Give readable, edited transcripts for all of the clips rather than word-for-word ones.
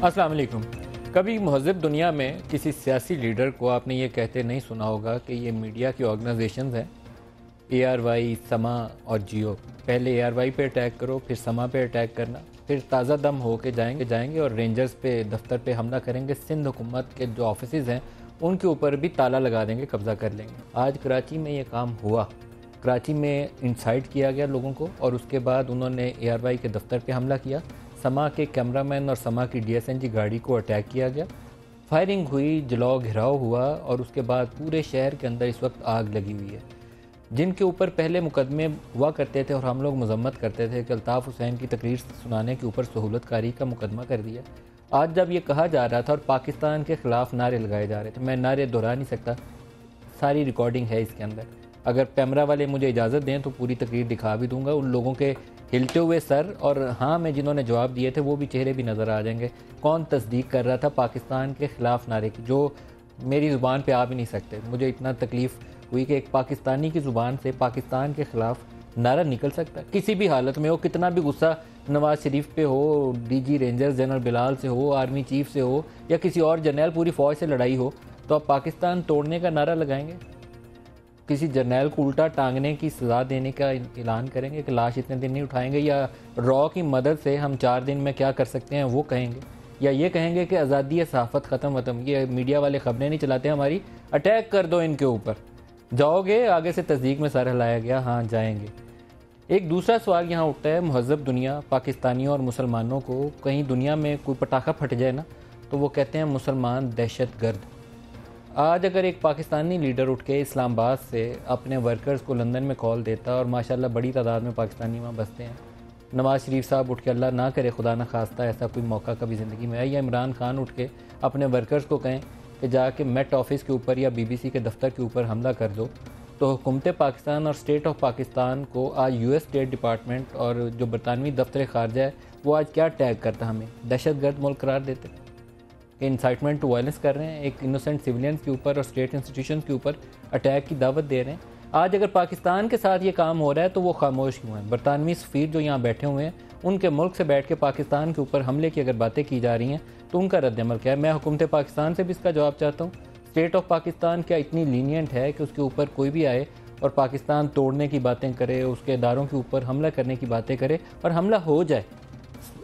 السلام علیکم۔ کبھی مہذب دنیا میں کسی سیاسی لیڈر کو آپ نے یہ کہتے نہیں سنا ہوگا کہ یہ میڈیا کی آرگنائزیشنز ہیں، اے آر وائی، سما اور جیو۔ پہلے اے آر وائی پہ اٹیک کرو، پھر سما پہ اٹیک کرنا، پھر تازہ دم ہو کے جائیں گے اور رینجرز پہ، دفتر پہ حملہ کریں گے۔ سندھ حکومت کے جو آفیسز ہیں ان کے اوپر بھی تالا لگا دیں گے، قبضہ کر لیں گے۔ آج کراچی میں یہ کام ہوا، کراچی میں انسائٹ کیا گیا لوگوں کو، اور اس کے بعد انہوں نے اے آر وائی کے دفتر پہ حملہ کیا، سما کے کیمرہ مین اور سما کی ڈی ایس این جی گاڑی کو اٹیک کیا گیا، فائرنگ ہوئی، جلاؤ گھراؤ ہوا، اور اس کے بعد پورے شہر کے اندر اس وقت آگ لگی ہوئی ہے۔ جن کے اوپر پہلے مقدمے ہوا کرتے تھے اور ہم لوگ مذمت کرتے تھے کہ الطاف حسین کی تقریر سنانے کے اوپر سہولت کاری کا مقدمہ کر دیا، آج جب یہ کہا جا رہا تھا اور پاکستان کے خلاف نعرے لگائے جا رہے تھے، میں نعرے دہرا نہیں سکتا، ساری ریکارڈنگ ہے اس کے اندر، اگر کیمرہ والے مجھے اجازت دیں تو پوری تقریر دکھا بھی دوں گا، ان لوگوں کے ہلتے ہوئے سر اور ہاں میں جنہوں نے جواب دیے تھے وہ بھی چہرے بھی نظر آ جائیں گے، کون تصدیق کر رہا تھا پاکستان کے خلاف نعرے کی، جو میری زبان پہ آ بھی نہیں سکتے۔ مجھے اتنا تکلیف ہوئی کہ ایک پاکستانی کی زبان سے پاکستان کے خلاف نعرہ نکل سکتا ہے کسی بھی حالت میں ہو، کتنا بھی غصہ نواز شریف پہ ہو، ڈی جی رینجرز جنرل بلال سے ہو، آرمی چیف سے ہو، یا کسی اور جرنیل، پوری فوج سے لڑائی ہو، تو آپ پاکستان توڑنے کا نعرہ لگائیں گے؟ کسی جرنیل کو الٹا ٹانگنے کی سزا دینے کا اعلان کریں گے کہ لاش اتنے دن نہیں اٹھائیں گے، یا را کی مدد سے ہم 4 دن میں کیا کر سکتے ہیں وہ کہیں گے، یا یہ کہیں گے کہ آزادی صحافت ختم، یہ میڈیا والے خبریں نہیں چلاتے ہماری، اٹیک کر دو ان کے اوپر؟ جاؤ گے؟ آگے سے تصدیق میں سر ہلایا گیا، ہاں جائیں گے۔ ایک دوسرا سوال یہاں اٹھتا ہے، مہذب دنیا پاکستانیوں اور مسلمانوں کو کہیں دنیا میں کوئی پٹاخہ پھٹ جائے نا تو وہ کہتے ہیں مسلمان دہشت گرد۔ آج اگر ایک پاکستانی لیڈر اٹھ کے اسلام آباد سے اپنے ورکرز کو لندن میں کال دیتا اور ماشاءاللہ بڑی تعداد میں پاکستانی وہاں بستے ہیں، نواز شریف صاحب اٹھ کے، اللہ نہ کرے خدا نہ خواستہ ایسا کوئی موقع کبھی زندگی میں آئے، یا عمران خان اٹھ کے اپنے ورکرز کو کہیں کہ جا کے میٹ آفس کے اوپر یا بی بی سی کے دفتر کے اوپر حملہ کر دو، تو حکومت پاکستان اور اسٹیٹ آف پاکستان کو آج یو ایس اسٹیٹ ڈپارٹمنٹ اور جو برطانوی دفتر خارجہ ہے وہ آج کیا ٹیگ کرتا؟ ہمیں دہشت گرد ملک قرار دیتے کہ انسائٹمنٹ ٹو وائلنس کر رہے ہیں، ایک انوسنٹ سویلینز کے اوپر اور اسٹیٹ انسٹیٹیوشنز کے اوپر اٹیک کی دعوت دے رہے ہیں۔ آج اگر پاکستان کے ساتھ یہ کام ہو رہا ہے تو وہ خاموش کیوں ہیں؟ برطانوی سفیر جو یہاں بیٹھے ہوئے ہیں، ان کے ملک سے بیٹھ کے پاکستان کے اوپر حملے کی اگر باتیں کی جا رہی ہیں تو ان کا رد عمل کیا ہے؟ میں حکومت پاکستان سے بھی اس کا جواب چاہتا ہوں۔ اسٹیٹ آف پاکستان کیا اتنی لینینٹ ہے کہ اس کے اوپر کوئی بھی آئے اور پاکستان توڑنے کی باتیں کرے، اس کے اداروں کے اوپر حملہ کرنے کی باتیں کرے اور حملہ ہو جائے؟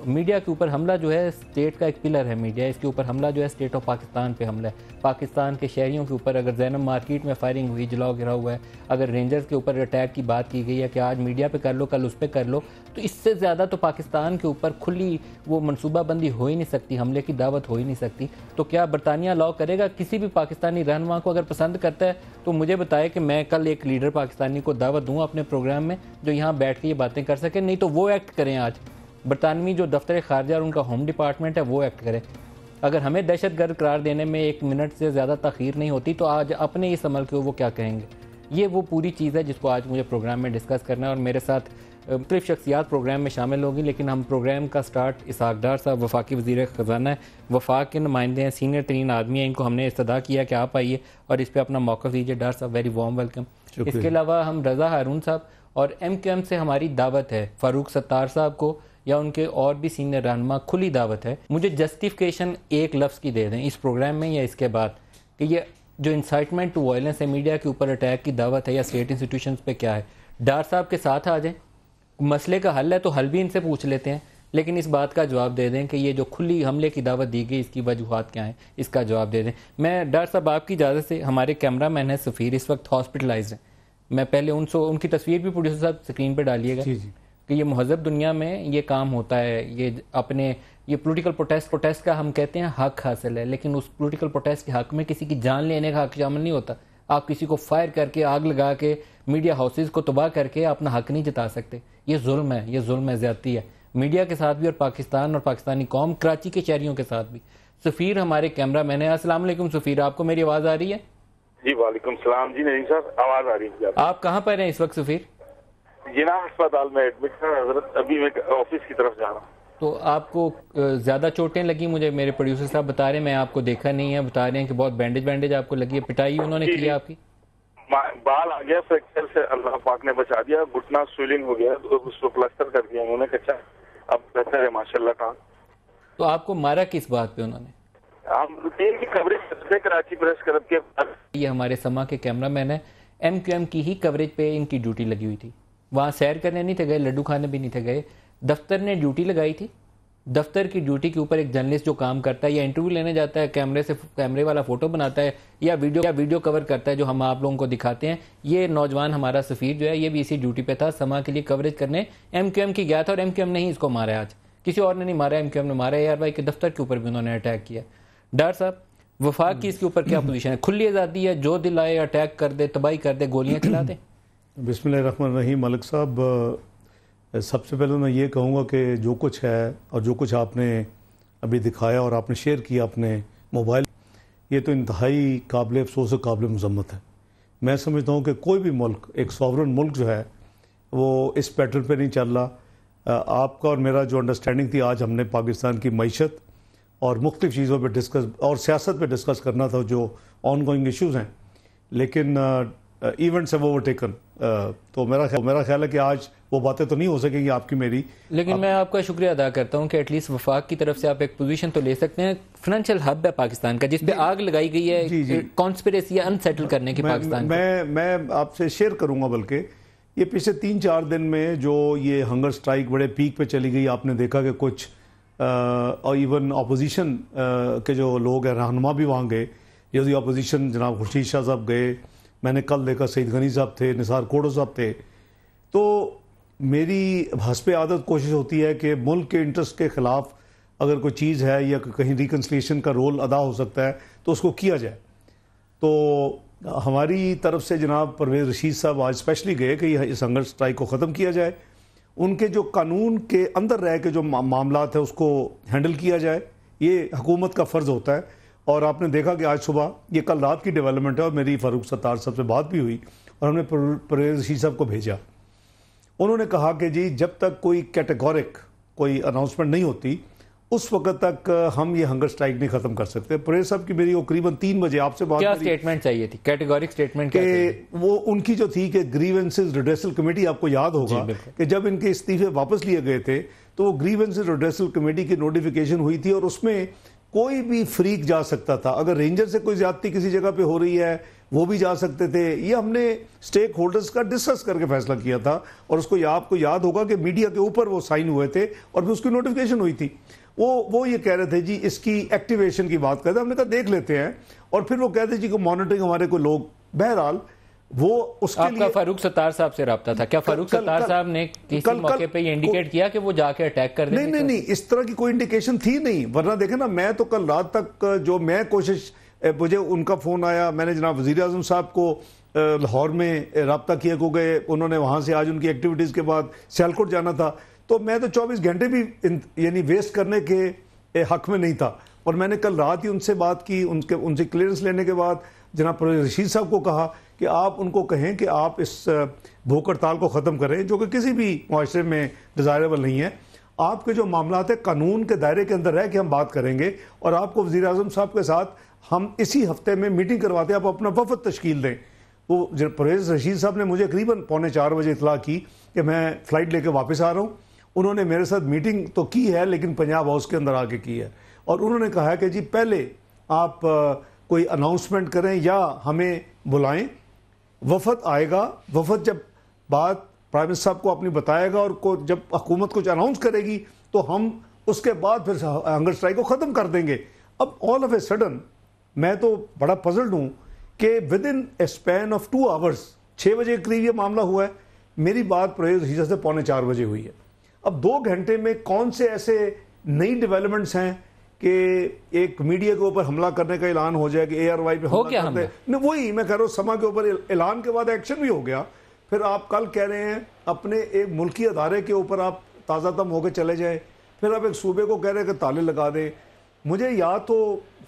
میڈیا کے اوپر حملہ جو ہے اسٹیٹ کا ایک پلر ہے میڈیا، اس کے اوپر حملہ جو ہے اسٹیٹ آف پاکستان پہ حملہ ہے، پاکستان کے شہریوں کے اوپر۔ اگر زینب مارکیٹ میں فائرنگ ہوئی، جلاؤ گھرا ہوا ہے، اگر رینجرز کے اوپر اٹیک کی بات کی گئی ہے کہ آج میڈیا پہ کر لو کل اس پہ کر لو، تو اس سے زیادہ تو پاکستان کے اوپر کھلی وہ منصوبہ بندی ہو ہی نہیں سکتی، حملے کی دعوت ہو ہی نہیں سکتی۔ تو کیا برطانیہ لاؤ کرے گا؟ کسی بھی پاکستانی رہنما کو اگر پسند کرتا ہے تو مجھے بتائے کہ میں کل ایک لیڈر پاکستانی کو دعوت دوں اپنے پروگرام میں جو یہاں بیٹھ کے یہ باتیں کر سکے، نہیں تو وہ ایکٹ کریں۔ آج برطانوی جو دفتر خارجہ اور ان کا ہوم ڈپارٹمنٹ ہے وہ ایکٹ کرے۔ اگر ہمیں دہشت گرد قرار دینے میں 1 منٹ سے زیادہ تاخیر نہیں ہوتی تو آج اپنے اس عمل کے وہ کیا کہیں گے؟ یہ وہ پوری چیز ہے جس کو آج مجھے پروگرام میں ڈسکس کرنا ہے، اور میرے ساتھ مختلف شخصیات پروگرام میں شامل ہوگی، لیکن ہم پروگرام کا سٹارٹ اسحاق ڈار صاحب وفاقی وزیر خزانہ ہے، وفاق کے نمائندے ہیں، سینئر ترین آدمی ہیں، ان کو ہم نے استدعا کیا کہ آپ آئیے اور اس پہ اپنا موقف لیجیے۔ ڈار صاحب ویری وارم ویلکم۔ اس کے علاوہ ہم رضا ہارون صاحب اور ایم کیو ایم سے ہماری دعوت ہے، فاروق ستار صاحب کو یا ان کے اور بھی سینئر رہنما کھلی دعوت ہے، مجھے جسٹیفیکیشن ایک لفظ کی دے دیں اس پروگرام میں یا اس کے بعد کہ یہ جو انسائٹمنٹ ٹو وائلنس ہے، میڈیا کے اوپر اٹیک کی دعوت ہے یا اسٹیٹ انسٹیٹیوشنز پہ کیا ہے؟ ڈار صاحب کے ساتھ آ جائیں، مسئلے کا حل ہے تو حل بھی ان سے پوچھ لیتے ہیں، لیکن اس بات کا جواب دے دیں کہ یہ جو کھلی حملے کی دعوت دی گئی اس کی وجوہات کیا ہیں، اس کا جواب دے دیں۔ میں ڈار صاحب آپ کی اجازت سے، ہمارے کیمرہ مین ہے سفیر اس وقت ہاسپٹلائزڈ ہیں، میں پہلے ان کی تصویر بھی پروڈیوسر صاحب اسکرین پہ ڈالیے گا کہ یہ مہذب دنیا میں یہ کام ہوتا ہے، یہ اپنے یہ پولیٹیکل پروٹیسٹ کا ہم کہتے ہیں حق حاصل ہے، لیکن اس پولیٹیکل پروٹیسٹ کے حق میں کسی کی جان لینے کا حق شامل نہیں ہوتا۔ آپ کسی کو فائر کر کے، آگ لگا کے، میڈیا ہاؤسز کو تباہ کر کے اپنا حق نہیں جتا سکتے، یہ ظلم ہے، یہ ظلم ہے، زیادتی ہے میڈیا کے ساتھ بھی اور پاکستان اور پاکستانی قوم، کراچی کے شہریوں کے ساتھ بھی۔ سفیر ہمارے کیمرہ مین ہے۔ السلام علیکم سفیر، آپ کو میری آواز آ رہی ہے؟ جی وعلیکم السلام۔ جی نہیں صاحب آواز آ رہی ہے۔ آپ کہاں پر ہیں اس وقت سفیر؟ جناح ہسپتال میں ایڈمٹ ہے حضرت، ابھی میں آفس کی طرف جا رہا ہوں۔ تو آپ کو زیادہ چوٹیں لگی؟ مجھے میرے پروڈیوسر صاحب بتا رہے ہیں، میں آپ کو دیکھا نہیں ہے، بتا رہے ہیں کہ بہت بینڈیج آپ کو لگی ہے، پٹائی انہوں نے کی آپ کی؟ بال آ گیا فریکچر سے، اللہ پاک نے بچا دیا، گھٹنا سویلنگ ہو گیا، اس کو پلسٹر کر دیا انہوں نے، اچھا اب بہتر ہے ماشاءاللہ کا۔ تو آپ کو مارا کس بات پہ انہوں نے؟ ہم روٹین کی کوریج کرتے کراچی پریس کلب کے بعد. یہ ہمارے سما کے کیمرہ مین ہے، ایم کیو ایم کی ہی کوریج پہ ان کی ڈیوٹی لگی ہوئی تھی. وہاں سیر کرنے نہیں تھے گئے، لڈو کھانے بھی نہیں تھے گئے، دفتر نے ڈیوٹی لگائی تھی. دفتر کی ڈیوٹی کے اوپر ایک جرنلسٹ جو کام کرتا ہے یا انٹرویو لینے جاتا ہے، کیمرے والا فوٹو بناتا ہے یا ویڈیو کور کرتا ہے جو ہم آپ لوگوں کو دکھاتے ہیں. یہ نوجوان ہمارا سفیر جو ہے یہ بھی اسی ڈیوٹی پہ تھا، سما کے لیے کوریج کرنے ایم کیو ایم کی گیا تھا، اور ایم کیو ایم نے ہی اس کو مارا. آج کسی اور نے نہیں مارا، ایم کیو ایم نے مارا. اے آر وائی کے دفتر کے اوپر بھی انہوں نے اٹیک کیا. ڈار صاحب، وفاق کی اس کے اوپر کیا پوزیشن ہے؟ کھلی آزادی ہے، جو دل آئے اٹیک کر دے، تباہی کر دے، گولیاں چلا دے؟ بسم اللہ الرحمن الرحیم. ملک صاحب، سب سے پہلے میں یہ کہوں گا کہ جو کچھ ہے اور جو کچھ آپ نے ابھی دکھایا اور آپ نے شیئر کیا اپنے موبائل، یہ تو انتہائی قابل افسوس و قابل مذمت ہے. میں سمجھتا ہوں کہ کوئی بھی ملک، ایک ساورن ملک جو ہے وہ اس پیٹرن پہ نہیں چل رہا. آپ کا اور میرا جو انڈرسٹینڈنگ تھی، آج ہم نے پاکستان کی معیشت اور مختلف چیزوں پہ ڈسکس اور سیاست پہ ڈسکس کرنا تھا جو آن گوئنگ ایشوز ہیں، لیکن ایونٹس ہیو اوور ٹیکن. تو میرا خیال ہے کہ آج وہ باتیں تو نہیں ہو سکیں گی آپ کی میری. لیکن میں آپ کا شکریہ ادا کرتا ہوں کہ ایٹ لیسٹ وفاق کی طرف سے آپ ایک پوزیشن تو لے سکتے ہیں. فائنینشیل ہب ہے پاکستان کا، جس پہ آگ لگائی گئی ہے کانسپریسی ان سیٹل کرنے کی پاکستان. میں آپ سے شیئر کروں گا، بلکہ یہ پچھلے 3-4 دن میں جو یہ ہنگر سٹرائک بڑے پیک پہ چلی گئی، آپ نے دیکھا کہ کچھ اور ایون اپوزیشن کے جو لوگ ہیں، رہنما بھی وہاں گئے. یہ اپوزیشن جناب خورشید شاہ صاحب گئے، میں نے کل دیکھا سعید غنی صاحب تھے، نثار کوڑو صاحب تھے. تو میری حسب عادت کوشش ہوتی ہے کہ ملک کے انٹرسٹ کے خلاف اگر کوئی چیز ہے یا کہیں ریکنسلیشن کا رول ادا ہو سکتا ہے تو اس کو کیا جائے. تو ہماری طرف سے جناب پرویز رشید صاحب آج اسپیشلی گئے کہ اس ہنگر سٹرائک کو ختم کیا جائے. ان کے جو قانون کے اندر رہ کے جو معاملات ہیں اس کو ہینڈل کیا جائے، یہ حکومت کا فرض ہوتا ہے. اور آپ نے دیکھا کہ آج صبح، یہ کل رات کی ڈیولپمنٹ ہے، اور میری فاروق ستار صاحب سے بات بھی ہوئی اور ہم نے پرویز رشید صاحب کو بھیجا. انہوں نے کہا کہ جی جب تک کوئی کیٹیگورک کوئی اناؤنسمنٹ نہیں ہوتی اس وقت تک ہم یہ ہنگر سٹرائک نہیں ختم کر سکتے. پرویز صاحب کی میری قریباً 3 بجے آپ سے بات، کیا سٹیٹمنٹ چاہیے تھی؟ کیٹیگورک سٹیٹمنٹ کہ وہ ان کی جو تھی کہ گریونسز ریڈریسل کمیٹی، آپ کو یاد ہوگا کہ جب ان کے استعفے واپس لیے گئے تھے تو وہ گریونسز ریڈریسل کمیٹی کی نوٹیفیکیشن ہوئی تھی، اور اس میں کوئی بھی فریق جا سکتا تھا. اگر رینجر سے کوئی زیادتی کسی جگہ پہ ہو رہی ہے وہ بھی جا سکتے تھے. یہ ہم نے سٹیک ہولڈرز کا ڈسکس کر کے فیصلہ کیا تھا، اور اس کو آپ کو یاد ہوگا کہ میڈیا کے اوپر وہ سائن ہوئے تھے اور پھر اس کی نوٹیفیکیشن ہوئی تھی. وہ یہ کہہ رہے تھے جی اس کی ایکٹیویشن کی بات کرتے ہیں. ہم نے کہا دیکھ لیتے ہیں، اور پھر وہ کہتے جی کہ مانیٹرنگ ہمارے کوئی لوگ. بہرحال وہ اس کے آپ کا فاروق ستار صاحب سے رابطہ تھا کیا؟ فاروق ستار صاحب نے کسی موقع پہ یہ انڈیکیٹ کیا کہ وہ جا کے اٹیک کر دیں گے؟ نہیں، اس طرح کی کوئی انڈیکیشن تھی نہیں. ورنہ دیکھیں نا، میں تو کل رات تک جو میں کوشش، مجھے ان کا فون آیا، میں نے جناب وزیر اعظم صاحب کو لاہور میں رابطہ کیا کیونکہ انہوں نے وہاں سے آج ان کی ایکٹیویٹیز کے بعد سیالکوٹ جانا تھا. تو میں تو 24 گھنٹے بھی یعنی ویسٹ کرنے کے حق میں نہیں تھا. اور میں نے کل رات ہی ان سے بات کی، ان سے کلیئرنس لینے کے بعد جناب پرویز رشید صاحب کو کہا کہ آپ ان کو کہیں کہ آپ اس بھوک ہڑتال کو ختم کریں، جو کہ کسی بھی معاشرے میں ڈیزائربل نہیں ہے. آپ کے جو معاملات ہیں قانون کے دائرے کے اندر رہ کے ہم بات کریں گے، اور آپ کو وزیر اعظم صاحب کے ساتھ ہم اسی ہفتے میں میٹنگ کرواتے ہیں. آپ اپنا وفد تشکیل دیں. وہ پرویز رشید صاحب نے مجھے قریباً 3:45 بجے اطلاع کی کہ میں فلائٹ لے کے واپس آ رہا ہوں. انہوں نے میرے ساتھ میٹنگ تو کی ہے لیکن پنجاب ہاؤس کے اندر آ کے کی ہے، اور انہوں نے کہا کہ جی پہلے آپ کوئی اناؤنسمنٹ کریں یا ہمیں بلائیں. وفد آئے گا، وفد جب بات پرائم منسٹر صاحب کو اپنی بتائے گا اور جب حکومت کچھ اناؤنس کرے گی تو ہم اس کے بعد پھر ہنگر سٹرائک کو ختم کر دیں گے. اب آل آف اے سڈن میں تو بڑا پزلڈ ہوں کہ with in a span of 2 hours 6 بجے کے قریب یہ معاملہ ہوا ہے. میری بات پرویز رشید سے 3:45 بجے ہوئی ہے. اب 2 گھنٹے میں کون سے ایسے نئی ڈیولپمنٹس ہیں کہ ایک میڈیا کے اوپر حملہ کرنے کا اعلان ہو جائے کہ اے آر وائی پہ حملہ کرتے ہیں. نہیں، وہی میں کہہ رہا ہوں، سما کے اوپر اعلان کے بعد ایکشن بھی ہو گیا. پھر آپ کل کہہ رہے ہیں اپنے ایک ملکی ادارے کے اوپر آپ تازہ دم ہو کے چلے جائیں. پھر آپ ایک صوبے کو کہہ رہے ہیں کہ تالے لگا دیں. مجھے یا تو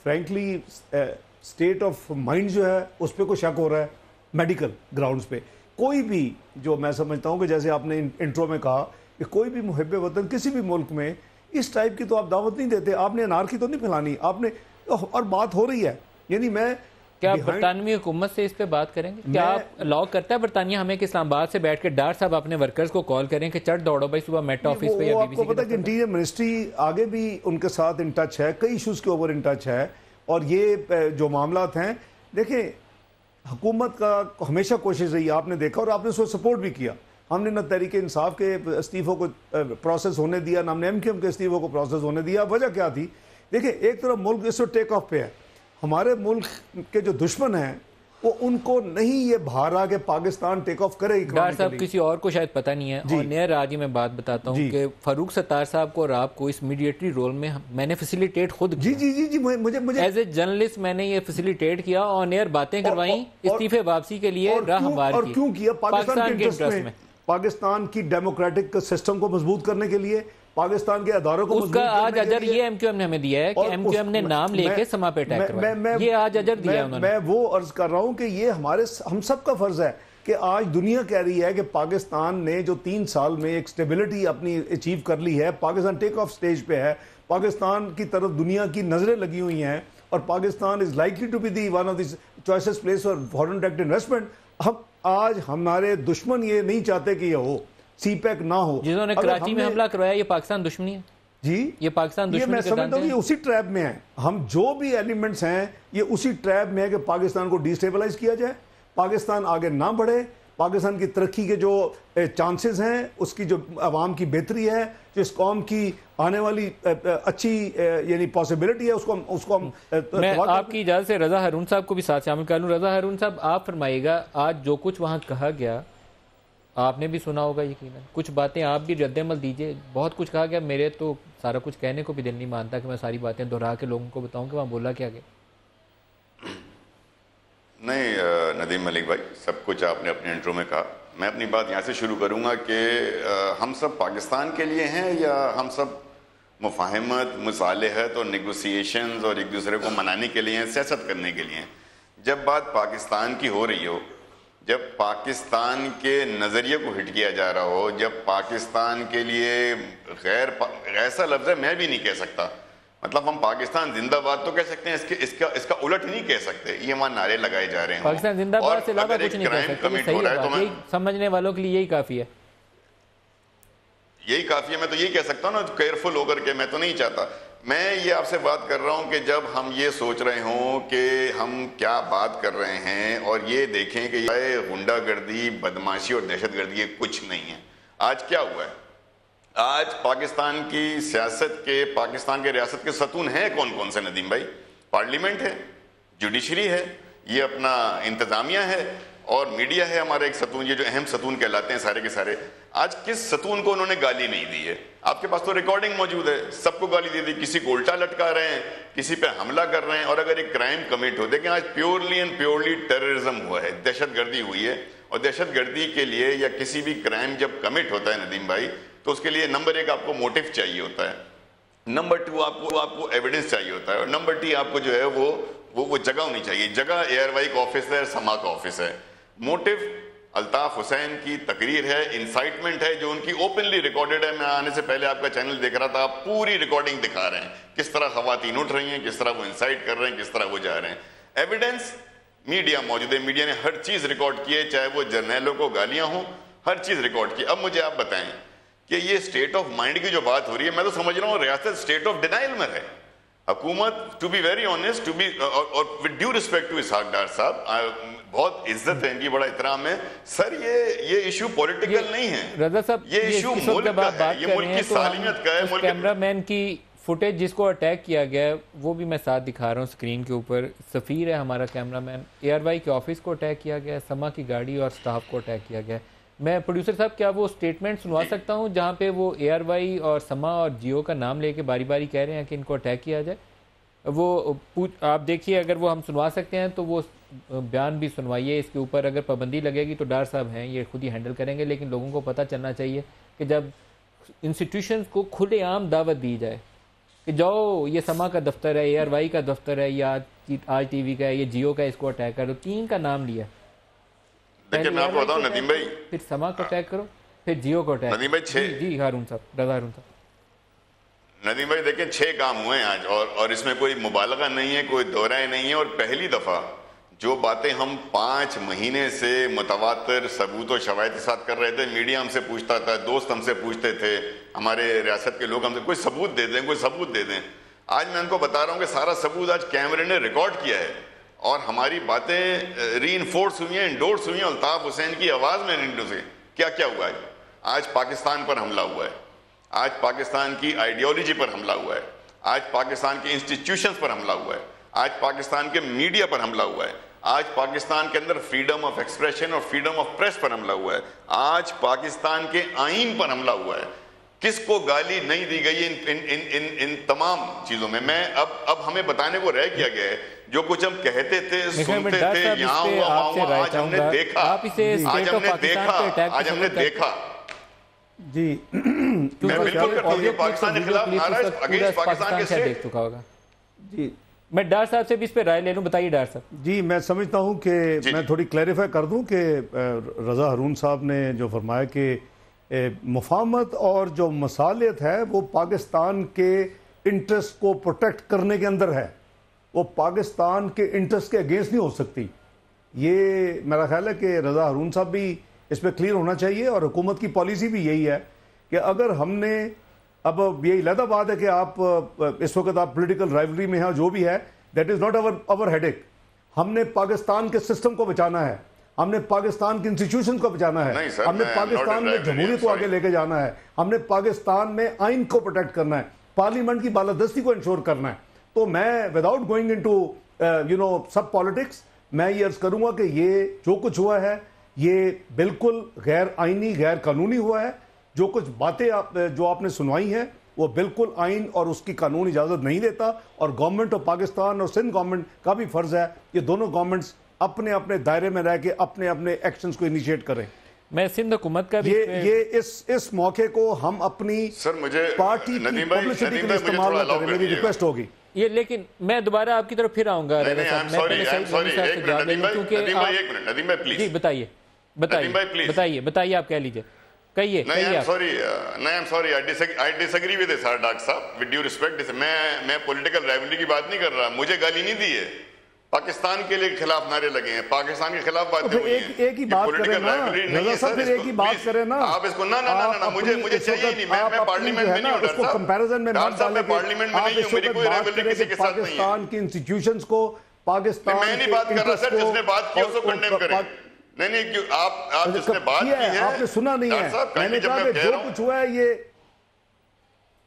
فرینکلی اسٹیٹ آف مائنڈ جو ہے اس پہ کوئی شک ہو رہا ہے میڈیکل گراؤنڈز پہ. کوئی بھی جو میں سمجھتا ہوں کہ جیسے آپ نے انٹرو میں کہا کہ کوئی بھی محب وطن کسی بھی ملک میں اس ٹائپ کی تو آپ دعوت نہیں دیتے. آپ نے انارکی تو نہیں پھیلانی آپ نے، اور بات ہو رہی ہے. یعنی میں کیا برطانوی حکومت سے اس پہ بات کریں گے؟ کیا آپ الاؤ کرتا ہے برطانیہ ہمیں کہ اسلام آباد سے بیٹھ کے ڈار صاحب اپنے ورکرز کو کال کریں کہ چڑھ دوڑو بھائی صبح میٹ آفس پہ یا بی بی سی؟ آپ کو پتا کہ انٹیریئر منسٹری آگے بھی ان کے ساتھ ان ٹچ ہے، کئی ایشوز کے اوپر ان ٹچ ہے، اور یہ جو معاملات ہیں دیکھیں حکومت کا ہمیشہ کوشش رہی، آپ نے دیکھا اور آپ نے اس کو سپورٹ بھی کیا. ہم نے نہ تحریک انصاف کے استعفوں کو پروسیس ہونے دیا، نہ ہم نے ایم کے استعفوں کو پروسیس ہونے دیا. وجہ کیا تھی؟ دیکھیں ایک طرف ملک اس وقت ٹیک آف پہ ہے، ہمارے ملک کے جو دشمن ہیں وہ ان کو نہیں یہ بھارا کہ پاکستان ٹیک آف کرے. ڈار صاحب کسی اور کو شاید پتہ نہیں ہے، اور نیر آج ہی میں بات بتاتا ہوں کہ فاروق ستار صاحب کو اور آپ کو اس میڈیٹری رول میں نے فیسیلیٹیٹ خود جی مجھے ایز اے جرنلسٹ میں نے یہ فیسیلیٹیٹ کیا، آن ایئر باتیں کروائیں استعفے واپسی کے لیے راہ ہموار کی. اور کیوں کیا؟ پاکستان کے انٹرسٹ میں، پاکستان کی ڈیموکریٹک سسٹم کو مضبوط کرنے کے لیے، پاکستان کے اداروں کو اس کا آج اجر یہ ایم کیو ایم نے ہمیں دیا ہے کہ ایم کیو ایم نے نام لے کے سما پہ اٹیک کروایا، یہ آج اجر دیا ہے انہوں نے. میں وہ عرض کر رہا ہوں کہ یہ ہم سب کا فرض ہے کہ آج دنیا کہہ رہی ہے کہ پاکستان نے جو 3 سال میں ایک سٹیبلٹی اپنی اچیو کر لی ہے، پاکستان ٹیک آف سٹیج پہ ہے، پاکستان کی طرف دنیا کی نظریں لگی ہوئی ہیں، اور Pakistan is likely to be the one of the choices place for foreign direct investment. آج ہمارے دشمن یہ نہیں چاہتے کہ یہ ہو، سی پیک نہ ہو. جنہوں نے کراچی میں حملہ کروایا یہ پاکستان دشمنی ہے. جی یہ پاکستان دشمنی میں سمجھتا ہوں یہ اسی ٹریپ میں ہیں. ہم جو بھی ایلیمنٹس ہیں یہ اسی ٹریپ میں ہے کہ پاکستان کو ڈیسٹیبلائز کیا جائے، پاکستان آگے نہ بڑھے، پاکستان کی ترقی کے جو چانسز ہیں، اس کی جو عوام کی بہتری ہے، جو اس قوم کی آنے والی اچھی یعنی پاسبلٹی ہے، اس کو ہم میں آپ کی اجازت سے رضا ہارون صاحب کو بھی ساتھ شامل کر لوں. رضا ہارون صاحب آپ فرمائیے گا، آج جو کچھ وہاں کہا گیا آپ نے بھی سنا ہوگا یقیناً، کچھ باتیں آپ بھی رد عمل دیجئے. بہت کچھ کہا گیا، میرے تو سارا کچھ کہنے کو بھی دل نہیں مانتا کہ میں ساری باتیں دہرا کے لوگوں کو بتاؤں کہ وہاں بولا کیا گیا. نہیں ندیم ملک بھائی، سب کچھ آپ نے اپنے انٹرو میں کہا. میں اپنی بات یہاں سے شروع کروں گا کہ ہم سب پاکستان کے لیے ہیں یا ہم سب مفاہمت، مصالحت اور نیگوسیشنز اور ایک دوسرے کو منانے کے لیے ہیں، سیاست کرنے کے لیے ہیں. جب بات پاکستان کی ہو رہی ہو، جب پاکستان کے نظریے کو ہٹ کیا جا رہا ہو، جب پاکستان کے لیے ایسا لفظ ہے میں بھی نہیں کہہ سکتا، مطلب ہم پاکستان زندہ باد تو کہہ سکتے ہیں، اس کا الٹ نہیں کہہ سکتے. یہ وہاں نعرے لگائے جا رہے ہیں پاکستان زندہ باد سے علاوہ کچھ نہیں کہہ سکتے. صحیح بات ہے، سمجھنے والوں کے لیے یہی کافی ہے. یہی کافی ہے. میں تو یہی کہہ سکتا ہوں نا کیئرفل ہو کر کے، میں تو نہیں چاہتا. میں یہ آپ سے بات کر رہا ہوں کہ جب ہم یہ سوچ رہے ہوں کہ ہم کیا بات کر رہے ہیں، اور یہ دیکھیں کہ یہ غنڈہ گردی، بدماشی اور دہشت گردی یہ کچھ نہیں ہے. آج کیا ہوا ہے؟ آج پاکستان کی سیاست کے، پاکستان کے ریاست کے ستون ہیں کون کون سے ندیم بھائی؟ پارلیمنٹ ہے، جوڈیشری ہے، یہ اپنا انتظامیہ ہے، اور میڈیا ہے ہمارا ایک ستون، یہ جو اہم ستون کہلاتے ہیں سارے کے سارے. آج کس ستون کو انہوں نے گالی نہیں دی ہے؟ آپ کے پاس تو ریکارڈنگ موجود ہے، سب کو گالی دے دی، کسی کو الٹا لٹکا رہے ہیں، کسی پہ حملہ کر رہے ہیں. اور اگر ایک کرائم کمٹ ہو، دیکھیں آج پیورلی اینڈ پیورلی ٹیررزم ہوا ہے، دہشت گردی ہوئی ہے. اور دہشت گردی کے لیے یا کسی بھی کرائم جب کمٹ ہوتا ہے ندیم بھائی، تو اس کے لیے نمبر 1 آپ کو موٹیو چاہیے ہوتا ہے، نمبر 2 آپ کو ایویڈنس چاہیے ہوتا ہے، اور نمبر 3 آپ کو جو ہے وہ جگہ ہونی چاہیے. جگہ اے آر وائی کا آفس ہے، سما کا آفس ہے. موٹیو الطاف حسین کی تقریر ہے، انسائٹمنٹ ہے، جو ان کی اوپنلی ریکارڈڈ ہے. میں آنے سے پہلے آپ کا چینل دیکھ رہا تھا، آپ پوری ریکارڈنگ دکھا رہے ہیں کس طرح خواتین اٹھ رہی ہیں، کس طرح وہ انسائٹ کر رہے ہیں، کس طرح وہ جا رہے ہیں. ایویڈنس میڈیا موجود ہے، میڈیا نے ہر چیز ریکارڈ کی ہے، چاہے وہ جرنیلوں کو گالیاں ہوں، ہر چیز ریکارڈ کی. اب مجھے آپ بتائیں کہ یہ اسٹیٹ آف مائنڈ کی جو بات ہو رہی ہے، میں تو سمجھ رہا ہوں ریاست اسٹیٹ آف ڈینائل میں ہے. حکومت ٹو بی ویری آنیسٹ، اور with due respect to Ishaq Dar صاحب، بہت عزت ہے ان کی، بڑا احترام ہے سر، یہ ایشو پولیٹیکل نہیں ہے رضا صاحب. یہ ایشو ملک کا ہے، یہ ملک کی سالمیت کا ہے. کیمرہ مین کی فوٹیج جس کو اٹیک کیا گیا ہے وہ بھی میں ساتھ دکھا رہا ہوں اسکرین کے اوپر. سفیر ہے ہمارا cameraman, A R Y کے آفس کو اٹیک کیا گیا ہے، سما کی گاڑی اور سٹاف کو اٹیک کیا گیا ہے. میں پروڈیوسر صاحب کیا وہ سٹیٹمنٹ سنوا سکتا ہوں جہاں پہ وہ اے آر وائی اور سما اور جیو کا نام لے کے باری باری کہہ رہے ہیں کہ ان کو اٹیک کیا جائے؟ وہ آپ دیکھیے، اگر وہ ہم سنوا سکتے ہیں تو وہ بیان بھی سنوائیے. اس کے اوپر اگر پابندی لگے گی تو ڈار صاحب ہیں، یہ خود ہی ہینڈل کریں گے. لیکن لوگوں کو پتہ چلنا چاہیے کہ جب انسٹیٹیوشنز کو کھلے عام دعوت دی جائے کہ جاؤ، یہ سما کا دفتر ہے، اے آر وائی کا دفتر ہے، یا آج ٹی وی کا ہے، یہ جیو کا، اس کو اٹیک کرو. 3 کا نام لیا. دیکھیں میں آپ کو بتاؤں ندیم بھائی، پھر سما کو اٹیک کرو، پھر جیو کو اٹیک. ندیم بھائی جی ہارون صاحب، رضا ہارون صاحب. ندیم بھائی دیکھیں 6 کام ہوئے ہیں آج، اور اس میں کوئی مبالغہ نہیں ہے، کوئی دورہ نہیں ہے. اور پہلی دفعہ جو باتیں ہم 5 مہینے سے متواتر ثبوت و شواہد کے ساتھ کر رہے تھے، میڈیا ہم سے پوچھتا تھا، دوست ہم سے پوچھتے تھے، ہمارے ریاست کے لوگ ہم سے کوئی ثبوت دے دیں، کوئی ثبوت دے دیں. آج میں ان کو بتا رہا ہوں کہ سارا ثبوت آج کیمرے نے ریکارڈ کیا ہے اور ہماری باتیں ری انفورس ہوئی ہیں، انڈورس ہوئی ہیں. الطاف حسین کی آواز میں سے کیا کیا ہوا ہے. آج پاکستان پر حملہ ہوا ہے، آج پاکستان کی آئیڈیالوجی پر حملہ ہوا ہے، آج پاکستان کے انسٹیٹیوشنز پر حملہ ہوا ہے، آج پاکستان کے میڈیا پر حملہ ہوا ہے، آج پاکستان کے اندر فریڈم آف ایکسپریشن اور فریڈم آف پریس پر حملہ ہوا ہے، آج پاکستان کے آئین پر حملہ ہوا ہے. کس کو گالی نہیں دی گئی ان تمام چیزوں میں. اب ہمیں بتانے کو رہ کیا گیا ہے. جو کچھ ہم کہتے تھے، سنتے تھے، یہاں ہوا وہاں ہوا، آج ہم نے دیکھا، آج ہم نے دیکھا. جی میں بالکل کرتا ہوں، پاکستان کے خلاف نعرہ ہے، اگینسٹ پاکستان کے دیکھ چکا ہوگا. جی میں ڈار صاحب سے بھی اس پہ رائے لے لوں. بتائیے ڈار صاحب. جی میں سمجھتا ہوں کہ میں تھوڑی کلیریفائی کر دوں کہ رضا ہارون صاحب نے جو فرمایا کہ مفاہمت اور جو مصالحت ہے وہ پاکستان کے انٹرسٹ کو پروٹیکٹ کرنے کے اندر ہے، وہ پاکستان کے انٹرسٹ کے اگینسٹ نہیں ہو سکتی. یہ میرا خیال ہے کہ رضا ہارون صاحب بھی اس پہ کلیئر ہونا چاہیے اور حکومت کی پالیسی بھی یہی ہے کہ اگر ہم نے اب یہ علیحدہ بات ہے کہ آپ اس وقت آپ پولیٹیکل رائیولری میں ہیں جو بھی ہے، that is not our headache. ہم نے پاکستان کے سسٹم کو بچانا ہے، ہم نے پاکستان کے انسٹیٹیوشن کو بچانا ہے، ہم نے پاکستان میں جمہوریت کو آگے لے کے جانا ہے، ہم نے پاکستان میں آئین کو پروٹیکٹ کرنا ہے، پارلیمنٹ کی بالادستی کو انشور کرنا ہے. تو میں without going into sub politics میں یہ عرض کروں گا کہ یہ جو کچھ ہوا ہے یہ بالکل غیر آئینی، غیر قانونی ہوا ہے. جو کچھ باتیں جو آپ نے سنوائی ہیں وہ بالکل آئین اور اس کی قانون اجازت نہیں دیتا، اور گورنمنٹ آف پاکستان اور سندھ گورنمنٹ کا بھی فرض ہے یہ دونوں گورنمنٹس اپنے اپنے دائرے میں رہ کے اپنے اپنے ایکشنز کو انیشیٹ کریں. میں سندھ حکومت کا بھی یہ اس موقع کو ہم اپنی پارٹی کی پبلسٹی کے لیے استعمال نہ کریں، میری ریکویسٹ ہوگی یہ. لیکن میں دوبارہ آپ کی طرف پھر آؤں گا. بتائیے آپ کہہ لیجئے. کہیے میں پولیٹیکل رائیولری کی بات نہیں کر رہا. مجھے گالی نہیں دی ہے، پاکستان کے لیے خلاف نعرے لگے ہیں، پاکستان کے خلاف باتیں ہوئی ہیں. ایک ہی بات کریں نا رضا صاحب، پھر ایک ہی بات کریں نا آپ اس کو. نہ مجھے چاہیے نہیں، میں پارلیمنٹ میں نہیں ہوں. اس کو کمپیریزن میں مت ڈالیں. پارلیمنٹ میں نہیں ہوں، میری کوئی رائیولری کسی کے ساتھ نہیں ہے. پاکستان کی انسٹیٹیوشنز کو، پاکستان میں نہیں بات کر رہا سر، جس نے بات کی اس کو کنڈیم کریں. نہیں آپ جس نے بات کی ہے آپ نے سنا نہیں ہے. میں نے کہا کہ جو کچھ ہوا ہے یہ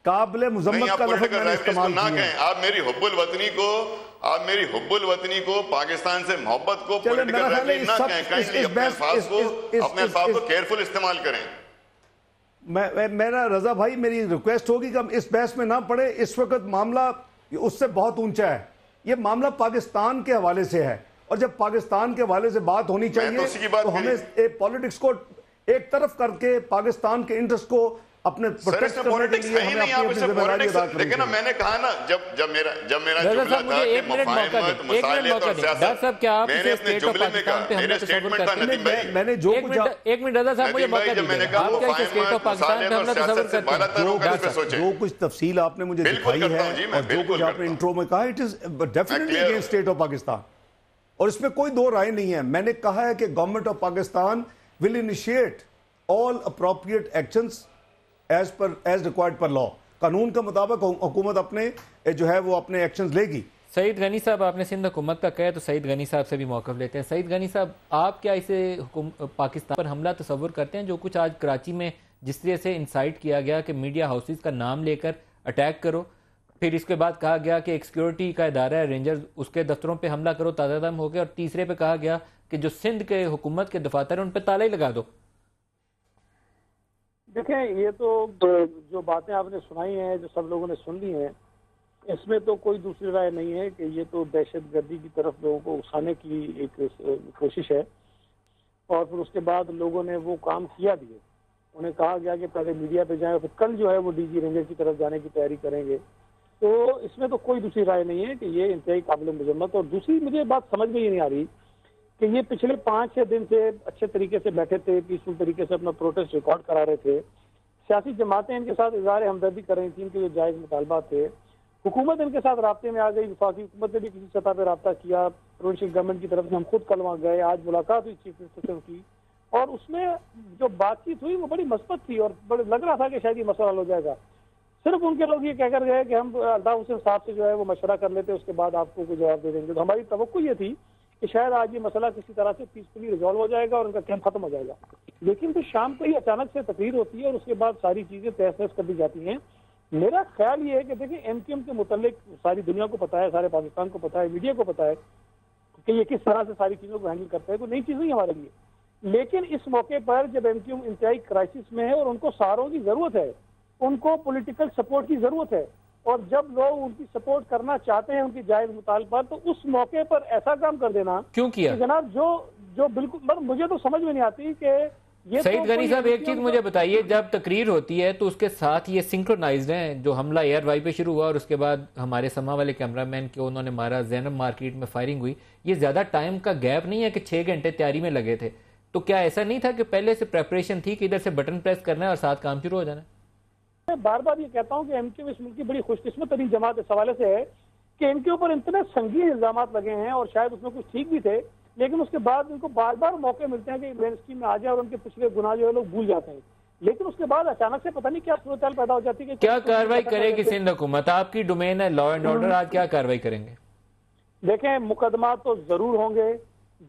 قابل مذمت کا لفظ میں نے استعمال کیا ہے. آپ میری حب الوطنی کو پاکستان سے محبت کو پولیٹیکل رائیولری نہ کہیں. کہیں اپنے الفاظ کو کیئرفل استعمال کریں. میرا رضا بھائی میری ریکویسٹ ہوگی کہ ہم اس بحث میں نہ پڑے. اس وقت معاملہ اس سے بہت اونچا ہے. یہ معاملہ پاکستان کے حوالے سے ہے، اور جب پاکستان کے حوالے سے بات ہونی چاہیے تو ہمیں پالیٹکس کو ایک طرف کر کے پاکستان کے انٹرسٹ کو اپنے پروٹیکٹ کرنے کے لیے ہمیں اپنی ذمہ داری ادا کرنی لیکن میں نے کہا نا جب میرا جملہ تھا کہ مفاہمت، مصالحت اور سیاست، میں نے اپنے جملے میں کہا، میرے اسٹیٹمنٹ تھا ندیم بھائی، میں نے جو کچھ ایک منٹ رضا صاحب مجھے موقع دیجیے. میں نے کہا مفاہمت، مصالحت اور سیاست سے بالا تر ہو کر اس پہ سوچیں. جو کچھ تفصیل آپ نے مجھے دکھائی ہے اور جو کچھ آپ نے انٹرو میں کہا، it is definitely against state of Pakistan, اور اس میں کوئی دو رائے نہیں ہے. میں نے کہا ہے کہ government of Pakistan will initiate all appropriate actions as required per law. قانون کے مطابق حکومت اپنے جو ہے وہ اپنے ایکشنز لے گی. سعید غنی صاحب آپ نے سندھ حکومت کا کہا تو سعید غنی صاحب سے بھی موقف لیتے ہیں. سعید غنی صاحب آپ کیا اسے پاکستان پر حملہ تصور کرتے ہیں؟ جو کچھ آج کراچی میں جس طرح سے انسائٹ کیا گیا کہ میڈیا ہاؤسز کا نام لے کر اٹیک کرو، پھر اس کے بعد کہا گیا کہ ایک سیکیورٹی کا ادارہ ہے رینجرز، اس کے دفتروں پہ حملہ کرو، تازہ دم ہو گیا، اور تیسرے پہ کہا گیا کہ جو سندھ کے حکومت کے دفاتر ہیں ان پہ تالا ہی لگا دو. دیکھیں یہ تو جو باتیں آپ نے سنائی ہیں، جو سب لوگوں نے سن لی ہیں، اس میں تو کوئی دوسری رائے نہیں ہے کہ یہ تو دہشت گردی کی طرف لوگوں کو اکسانے کی ایک کوشش ہے. اور پھر اس کے بعد لوگوں نے وہ کام کیا بھی ہے. انہیں کہا گیا کہ پہلے میڈیا پہ جائیں، پھر کل جو ہے وہ ڈی جی رینجر کی طرف جانے کی تیاری کریں گے. تو اس میں تو کوئی دوسری رائے نہیں ہے کہ یہ انتہائی قابل مذمت. اور دوسری مجھے بات سمجھ میں یہ نہیں آ رہی کہ یہ پچھلے 5-6 دن سے اچھے طریقے سے بیٹھے تھے، پیسفل طریقے سے اپنا پروٹیسٹ ریکارڈ کرا رہے تھے، سیاسی جماعتیں ان کے ساتھ اظہار ہمدردی کر رہی تھیں کہ یہ جائز مطالبات تھے، حکومت ان کے ساتھ رابطے میں آ گئی، وفاقی حکومت نے بھی کسی سطح پہ رابطہ کیا، پروونشل گورنمنٹ کی طرف سے. ہم خود کل وہاں گئے, آج ملاقات ہوئی چیف منسٹر کی, اور اس میں جو بات چیت ہوئی وہ بڑی مثبت تھی اور بڑے لگ رہا تھا کہ شاید یہ مسئلہ حل ہو جائے گا. صرف ان کے لوگ یہ کہہ کر گئے کہ ہم الطاف حسین صاحب سے جو ہے وہ مشورہ کر لیتے, اس کے بعد آپ کو کوئی جواب دے دیں گے. تو ہماری توقع یہ تھی کہ شاید آج یہ مسئلہ کسی طرح سے پیسفلی ریزالو ہو جائے گا اور ان کا کیمپ ختم ہو جائے گا. لیکن پھر شام کو ہی اچانک سے تقریر ہوتی ہے اور اس کے بعد ساری چیزیں تہس نہس کر دی جاتی ہیں. میرا خیال یہ ہے کہ دیکھیں ایم کیو ایم کے متعلق ساری دنیا کو پتا ہے, سارے پاکستان کو پتا ہے, میڈیا کو پتا ہے کہ یہ کس طرح سے ساری چیزوں کو ہینڈل کرتا ہے. کوئی نئی چیز نہیں ہمارے لیے. لیکن اس موقع پر جب ایم کیو ایم انتہائی کرائسس میں ہے اور ان کو سہاروں کی ضرورت ہے, ان کو پولیٹیکل سپورٹ کی ضرورت ہے, اور جب لوگ ان کی سپورٹ کرنا چاہتے ہیں ان کی جائز مطالبہ, تو اس موقع پر ایسا کام کر دینا کیوں کیا جناب جو بالکل مجھے تو سمجھ میں نہیں آتی کہ یہ. سعید غنی صاحب ایک چیز مجھے بتائیے, جب تقریر ہوتی ہے تو اس کے ساتھ یہ سنکرونائزڈ ہیں, جو حملہ ایئر وائی پہ شروع ہوا اور اس کے بعد ہمارے سما والے کیمرہ مین کو انہوں نے مارا, زینب مارکیٹ میں فائرنگ ہوئی, یہ زیادہ ٹائم کا گیپ نہیں ہے کہ 6 گھنٹے تیاری میں لگے تھے. تو کیا ایسا نہیں تھا کہ پہلے سے پریپریشن تھی کہ ادھر سے بٹن پریس کرنا ہے اور ساتھ کام شروع ہو جانا ہے؟ میں بار بار یہ کہتا ہوں کہ ایم کیو اس ملک کی بڑی خوش قسمت ترین جماعت اس حوالے سے ہے کہ ان کے اوپر اتنے سنگین الزامات لگے ہیں, اور شاید اس میں کچھ ٹھیک بھی تھے, لیکن اس کے بعد ان کو بار بار موقع ملتے ہیں کہ مین اسٹریم میں آ جائے اور ان کے پچھلے گناہ جو ہے لوگ بھول جاتے ہیں. لیکن اس کے بعد اچانک سے پتہ نہیں کیا صورتحال پیدا ہو جاتی ہے. کیا کاروائی کرے گی سندھ حکومت؟ آپ کی ڈومین ہے لا اینڈ آرڈر, آج کیا کاروائی کریں گے؟ دیکھیں مقدمات تو ضرور ہوں گے.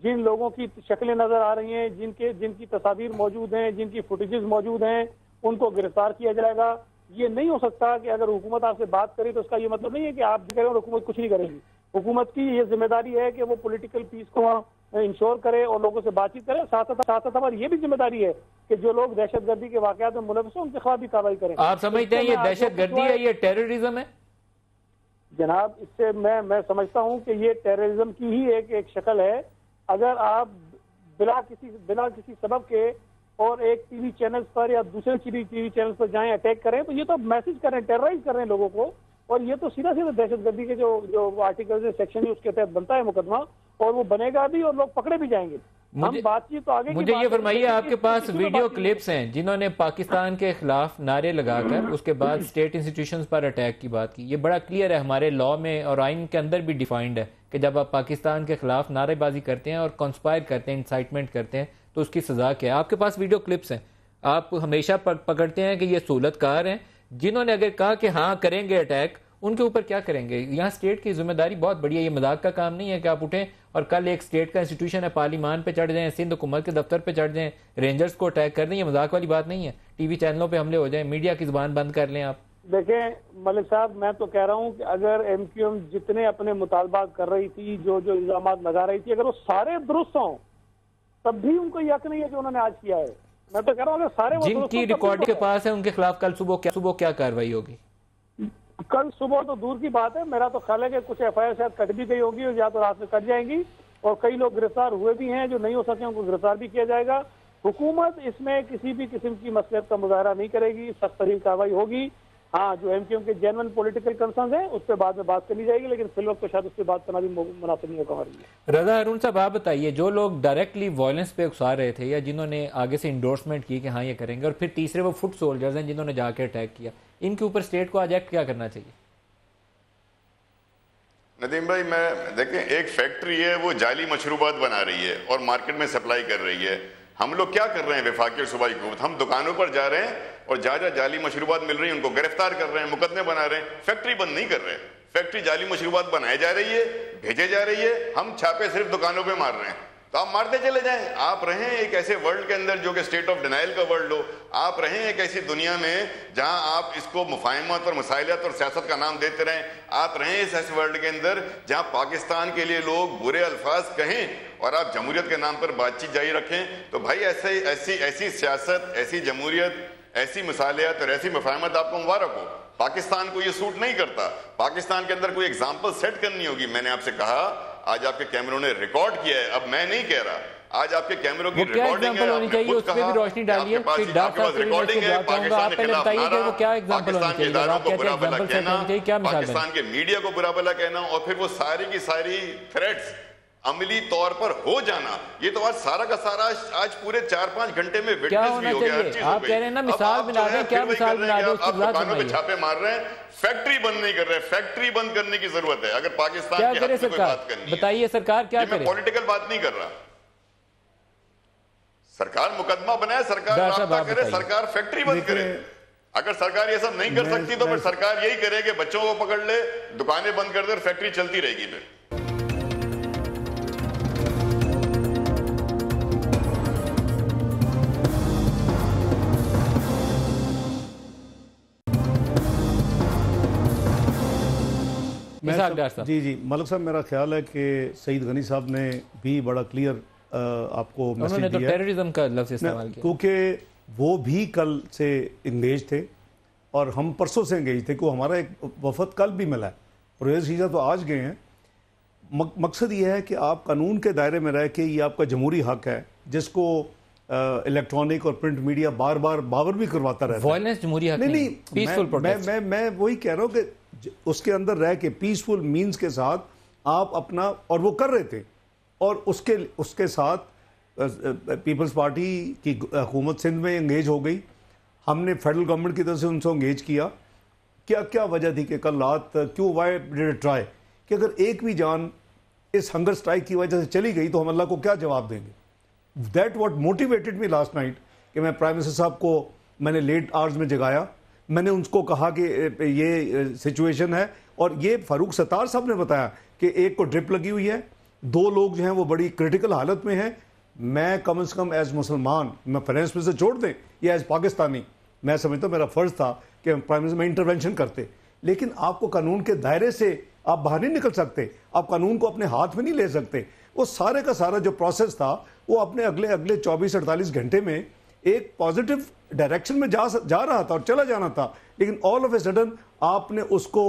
جن لوگوں کی شکلیں نظر آ رہی ہیں, جن کی تصاویر موجود ہیں, جن کی فوٹیجز موجود ہیں, ان کو گرفتار کیا جائے گا. یہ نہیں ہو سکتا کہ اگر حکومت آپ سے بات کرے تو اس کا یہ مطلب نہیں ہے کہ آپ کریں اور حکومت کچھ نہیں کرے گی. حکومت کی یہ ذمہ داری ہے کہ وہ پولیٹیکل پیس کو انشور کرے اور لوگوں سے بات چیت کرے. ساتھ ہماری یہ بھی ذمہ داری ہے کہ جو لوگ دہشت گردی کے واقعات میں ملوث ہیں ان کے خلاف بھی کارروائی کریں. آپ سمجھتے ہیں یہ دہشت گردی ہے, یہ ٹیررزم ہے؟ جناب اس سے میں سمجھتا ہوں کہ یہ ٹیررزم کی ہی ایک شکل ہے. اگر آپ بلا کسی سبب کے اور ایک ٹی وی چینل پر یا دوسرے ٹی وی چینل پر جائیں اٹیک کریں تو یہ تو میسج کر رہے ہیں, ٹیررائز کر رہے ہیں لوگوں کو, اور یہ تو سیدھا دہشت گردی کے جو آرٹیکل سیکشن ہے اس کے تحت بنتا ہے مقدمہ, اور وہ بنے گا بھی اور لوگ پکڑے بھی جائیں گے. ہم بات چیت تو آگے. مجھے یہ فرمائیے, آپ کے پاس ویڈیو کلپس ہیں جنہوں نے پاکستان کے خلاف نعرے لگا کر اس کے بعد اسٹیٹ انسٹیٹیوشنز پر اٹیک کی بات کی. یہ بڑا کلیئر ہے, ہمارے لا میں اور آئین کے اندر بھی ڈیفائنڈ ہے کہ جب آپ پاکستان کے خلاف نعرے بازی کرتے ہیں اور کنسپائر کرتے ہیں, انسائٹمنٹ کرتے ہیں, تو اس کی سزا کیا ہے. آپ کے پاس ویڈیو کلپس ہیں, آپ ہمیشہ پکڑتے ہیں کہ یہ سہولت کار ہیں, جنہوں نے اگر کہا کہ ہاں کریں گے اٹیک, ان کے اوپر کیا کریں گے؟ یہاں اسٹیٹ کی ذمہ داری بہت بڑی ہے. یہ مذاق کا کام نہیں ہے کہ آپ اٹھیں اور کل ایک اسٹیٹ کا انسٹیٹیوشن ہے پارلیمان پہ چڑھ جائیں, سندھ حکومت کے دفتر پہ چڑھ جائیں, رینجرز کو اٹیک کر دیں. یہ مذاق والی بات نہیں ہے. ٹی وی چینلوں پہ حملے ہو جائیں, میڈیا کی زبان بند کر لیں. آپ دیکھیں ملک صاحب, میں تو کہہ رہا ہوں کہ اگر ایم کیو ایم جتنے اپنے مطالبات کر رہی تھی, جو الزامات لگا رہی تھی, اگر وہ سارے درست ہوں تب بھی ان کو یقین نہیں ہے جو انہوں نے آج کیا ہے. میں تو کہہ رہا ہوں اگر سارے جن کی ریکارڈ کے پاس ہے ان کے خلاف کل صبح کیا کاروائی ہوگی؟ کل صبح تو دور کی بات ہے. میرا تو خیال ہے کہ کچھ ایف آئی آر شاید کٹ بھی گئی ہوگی اور یا تو رات میں کٹ جائیں گی, اور کئی لوگ گرفتار ہوئے بھی ہیں جو نہیں ہو سکے, ان کو گرفتار بھی کیا جائے گا. حکومت اس میں کسی بھی قسم کی مصلحت کا مظاہرہ نہیں کرے گی, سخت ترین کارروائی ہوگی. ہاں جو ایم کیو ایم کے جینوئن پولیٹیکل کنسرنز ہیں اس پہ بعد میں بات کرنی جائے گی, لیکن فی الوقت تو شاید اس پہ بات کرنا بھی مناسب نہیں ہوگا ہمارے لیے. رضا ہارون صاحب آپ بتائیے, جو لوگ ڈائریکٹلی وائلنس پہ اکسا رہے تھے یا جنہوں نے آگے سے انڈورسمنٹ کی کہ ہاں یہ کریں گے, اور پھر تیسرے وہ فٹ سولجرز ہیں جنہوں نے جا کے اٹیک کیا, ان کے اوپر اسٹیٹ کو آج ایکٹ کیا کرنا چاہیے؟ ندیم بھائی دیکھیں, ایک فیکٹری ہے وہ جعلی مشروبات بنا رہی ہے اور مارکیٹ میں سپلائی کر رہی ہے. ہم لوگ کیا کر رہے ہیں وفاقی اور صوبائی حکومت؟ ہم دکانوں پر جا رہے ہیں اور جعلی مشروبات مل رہی ہیں ان کو گرفتار کر رہے ہیں, مقدمے بنا رہے ہیں. فیکٹری بند نہیں کر رہے ہیں. فیکٹری جعلی مشروبات بنائی جا رہی ہے, بھیجے جا رہی ہے, ہم چھاپے صرف دکانوں پہ مار رہے ہیں. تو آپ مارتے چلے جائیں. آپ رہیں ایک ایسے ورلڈ کے اندر جو کہ اسٹیٹ آف ڈینائل کا ورلڈ ہو. آپ رہیں ایک ایسی دنیا میں جہاں آپ اس کو مفاہمت اور مسائلیت اور سیاست کا نام دیتے رہیں. آپ رہیں اس ایسے ورلڈ کے اندر جہاں پاکستان کے لیے لوگ برے الفاظ کہیں اور آپ جمہوریت کے نام پر بات چیت جاری رکھیں. تو بھائی ایسی سیاست, ایسی جمہوریت, ایسی مسائلیت اور ایسی مفاہمت آپ کو مبارک ہو. پاکستان کو یہ سوٹ نہیں کرتا. پاکستان کے اندر کوئی ایگزامپل سیٹ کرنی ہوگی. میں نے آپ سے کہا آج آپ کے کیمروں نے ریکارڈ کیا ہے, اب میں نہیں کہہ رہا, آج آپ کے کیمروں کی ریکارڈنگ ہے, آپ نے خود کہا, آپ کے پاس ریکارڈنگ ہے. پاکستان کے خلاف نعرہ, پاکستان کے اداروں کو برا بھلا کہنا, پاکستان کے میڈیا کو برا بھلا کہنا, اور پھر وہ ساری کی ساری تھریٹس عملی طور پر ہو جانا، یہ تو آج سارا کا سارا آج پورے 4-5 گھنٹے میں کیا وٹنس ہونا بھی ہو گیا، ہر چاہیے؟ چیز ہو آپ گئی۔ کہہ رہے ہیں نا مثال بنا دیں، کیا مثال بنا دیں اس کی ذات دکانوں پہ بنائیے۔ چھاپے مار رہے ہیں، فیکٹری بند نہیں کر رہے، فیکٹری بند کرنے کی ضرورت ہے اگر پاکستان کیا کے کرے حق میں کوئی سرکار؟ بات کرنی ہے۔ بتائیے سرکار کیا یہ میں کرے؟ پولیٹیکل بات نہیں کر رہا، سرکار مقدمہ بنائے، سرکار ڈاکٹر صاحب رابطہ آپ کرے، بتائیے۔ سرکار فیکٹری بند کرے۔ اگر سرکار یہ سب نہیں کر سکتی تو پھر سرکار یہی کرے کہ بچوں کو پکڑ لے، دکانیں بند کر دے اور فیکٹری چلتی رہے گی پھر۔ جی ملک صاحب، میرا خیال ہے کہ سعید غنی صاحب نے بھی بڑا کلیئر آپ کو انہوں نے میسج تو دیا، ٹیررزم کا لفظ استعمال کیا، کیونکہ وہ بھی کل سے انگیج تھے اور ہم پرسوں سے انگیج تھے، کیونکہ ہمارا ایک وفد کل بھی ملا ہے، پرویز شیزہ تو آج گئے ہیں۔ مقصد یہ ہے کہ آپ قانون کے دائرے میں رہ کے، یہ آپ کا جمہوری حق ہے جس کو الیکٹرانک اور پرنٹ میڈیا بار بار باور بھی کرواتا رہتا ہے۔ وائلنس جمہوری حق نہیں، پیسفل پروٹیسٹ۔ میں وہی کہہ رہا ہوں کہ اس کے اندر رہ کے پیسفل مینز کے ساتھ آپ اپنا، اور وہ کر رہے تھے، اور اس کے ساتھ پیپلز پارٹی کی حکومت سندھ میں انگیج ہو گئی، ہم نے فیڈرل گورنمنٹ کی طرف سے ان سے انگیج کیا۔ کیا وجہ تھی کہ کل رات کیوں وائی ڈیڈ اٹ ٹرائی، کہ اگر ایک بھی جان اس ہنگر سٹرائک کی وجہ سے چلی گئی تو ہم اللہ کو کیا جواب دیں گے؟ That what motivated me last night, کہ میں پرائم منسٹر صاحب کو میں نے لیٹ آورز میں جگایا، میں نے ان کو کہا کہ یہ سچویشن ہے، اور یہ فاروق ستار صاحب نے بتایا کہ ایک کو ڈرپ لگی ہوئی ہے، 2 لوگ جو ہیں وہ بڑی کرٹیکل حالت میں ہیں۔ میں کم از کم ایز مسلمان، میں فائنانس منسٹر چھوڑ دیں یا ایز پاکستانی، میں سمجھتا ہوں میرا فرض تھا کہ پرائم منسٹر میں انٹرونشن کرتے، لیکن آپ کو قانون کے دائرے سے آپ باہر نہیں نکل سکتے، آپ قانون کو اپنے ہاتھ میں نہیں لے سکتے۔ وہ سارے کا سارا جو پروسیس تھا وہ اپنے اگلے 24-48 گھنٹے میں ایک پازیٹیو ڈائریکشن میں جا رہا تھا اور چلا جانا تھا، لیکن آل آف اے سڈن آپ نے اس کو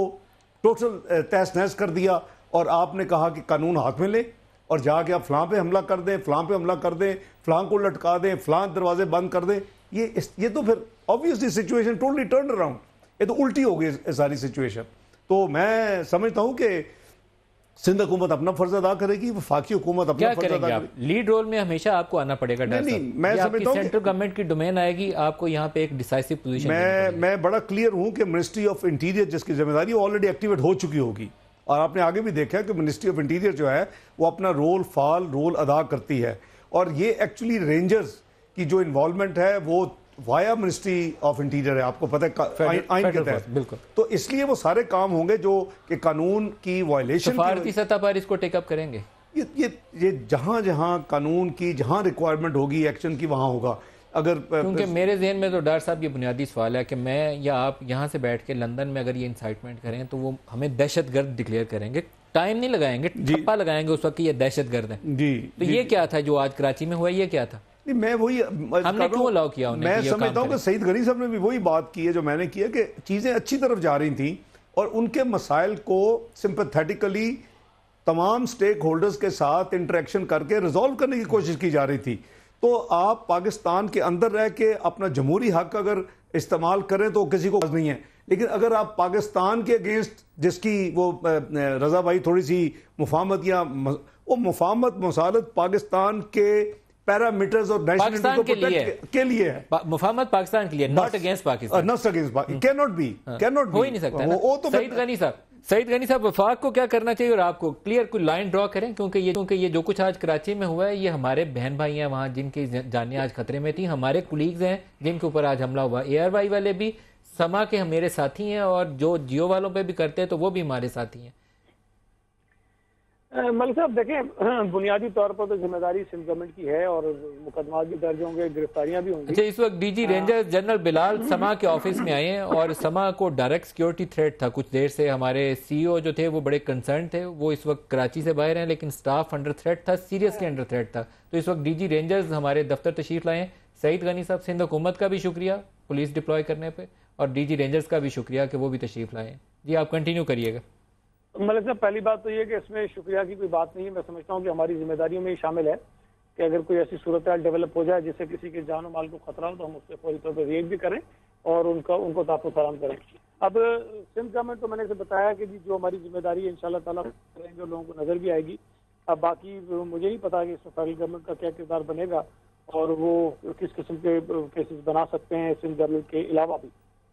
ٹوٹل تہس نہس کر دیا، اور آپ نے کہا کہ قانون ہاتھ میں لیں اور جا کے آپ فلاں پہ حملہ کر دیں، فلاں پہ حملہ کر دیں، فلاں کو لٹکا دیں، فلاں دروازے بند کر دیں۔ یہ تو پھر obviously situation totally turn around, یہ تو الٹی ہو گئی ساری سچویشن۔ تو میں سمجھتا ہوں کہ سندھ حکومت اپنا فرض ادا کرے گی، وفاقی حکومت اپنا فرض ادا کرے گی۔ لیڈ رول میں ہمیشہ آپ کو آنا پڑے گا، میں سمجھتا ہوں سینٹرل گورنمنٹ کی ڈومین آئے گی، آپ کو یہاں پہ ایک ڈیسائسو پوزیشن۔ میں بڑا کلیئر ہوں کہ منسٹری آف انٹیریئر جس کی ذمہ داری آلریڈی ایکٹیویٹ ہو چکی ہوگی، اور آپ نے آگے بھی دیکھا کہ منسٹری آف انٹیریئر جو ہے وہ اپنا فعال رول ادا کرتی ہے، اور یہ ایکچولی رینجرز کی جو انوالومنٹ ہے وہ وایا منسٹری آف انٹیریئر ہے، آپ کو پتہ ہے آئین کے تحت، بالکل۔ تو اس لیے وہ سارے کام ہوں گے جو کہ قانون کی وائلیشن، سفارتی سطح پر اس کو ٹیک اپ کریں گے۔ یہ جہاں قانون کی جہاں ریکوائرمنٹ ہوگی ایکشن کی وہاں ہوگا۔ اگر کیونکہ میرے ذہن میں تو ڈاکٹر صاحب یہ بنیادی سوال ہے کہ میں یا آپ یہاں سے بیٹھ کے لندن میں اگر یہ انسائٹمنٹ کریں تو وہ ہمیں دہشت گرد ڈکلیئر کریں گے، ٹائم نہیں لگائیں گے، ٹھپا لگائیں گے اس وقت کہ یہ دہشت گرد ہیں۔ تو یہ کیا تھا جو آج کراچی میں ہوا، یہ کیا تھا؟ میں وہی ہم نے کیوں الاؤ کیا انہیں؟ میں سمجھتا ہوں کہ سعید غنی صاحب نے بھی وہی بات کی ہے جو میں نے کیا، کہ چیزیں اچھی طرف جا رہی تھیں اور ان کے مسائل کو سمپیتھیٹیکلی تمام سٹیک ہولڈرز کے ساتھ انٹریکشن کر کے ریزالو کرنے کی کوشش کی جا رہی تھی۔ تو آپ پاکستان کے اندر رہ کے اپنا جمہوری حق اگر استعمال کریں تو کسی کو نہیں ہے، لیکن اگر آپ پاکستان کے اگینسٹ جس کی وہ رضا بھائی تھوڑی سی مفاہمت یا وہ مفاہمت مسالت پاکستان کے پیرامیٹرز اور نیشنلٹی کو پروٹیکٹ کے لیے ہے، مفاہمت پاکستان کے لیے، not against Pakistan, not against Pakistan, can't be ہو ہی نہیں سکتا۔ سعید غنی صاحب، وفاق کو کیا کرنا چاہیے اور آپ کو کلیئر کوئی لائن ڈرا کریں، کیونکہ یہ جو کچھ آج کراچی میں ہوا ہے یہ ہمارے بہن بھائی ہیں وہاں جن کی جانیں آج خطرے میں تھیں، ہمارے کولیگز ہیں جن کے اوپر آج حملہ ہوا، ARY والے بھی سما کے میرے ساتھی ہیں، اور جو جیو والوں پہ بھی کرتے ہیں تو وہ بھی ہمارے ساتھی ہیں۔ ملک صاحب دیکھیں، بنیادی طور پر تو ذمہ داری سندھ گورنمنٹ کی ہے اور مقدمات بھی درج ہوں گے، گرفتاریاں بھی ہوں گی۔ اچھا، اس وقت ڈی جی رینجر جنرل بلال سما کے آفس میں آئے ہیں، اور سما کو ڈائریکٹ سیکیورٹی تھریٹ تھا کچھ دیر سے، ہمارے CEO جو تھے وہ بڑے کنسرن تھے، وہ اس وقت کراچی سے باہر ہیں، لیکن سٹاف انڈر تھریٹ تھا، سیریسلی انڈر تھریٹ تھا۔ تو اس وقت ڈی جی رینجرز ہمارے دفتر تشریف لائے ہیں۔ سعید غنی صاحب، سندھ حکومت کا بھی شکریہ پولیس ڈپلوائے کرنے پہ، اور ڈی جی رینجرز کا بھی شکریہ کہ وہ بھی تشریف لائے ہیں۔ جی آپ کنٹینیو کریے گا۔ ملک صاحب، پہلی بات تو یہ کہ اس میں شکریہ کی کوئی بات نہیں ہے، میں سمجھتا ہوں کہ ہماری ذمہ داریوں میں ہی شامل ہے کہ اگر کوئی ایسی صورتحال ڈیولپ ہو جائے جس سے کسی کے جان و مال کو خطرہ ہو تو ہم اس سے فوری طور پر ریئیکٹ بھی کریں اور ان کو تحفظ فراہم کریں۔ اب سندھ گورنمنٹ تو میں نے بتایا کہ جو ہماری ذمہ داری ہے انشاءاللہ تعالیٰ کریں گے اور لوگوں کو نظر بھی آئے گی۔ اب باقی مجھے نہیں پتا کہ اس میں فیڈرل گورنمنٹ کا کیا کردار بنے گا اور وہ کس قسم کے کیسز بنا سکتے ہیں سندھ جرنل کے علاوہ بھی.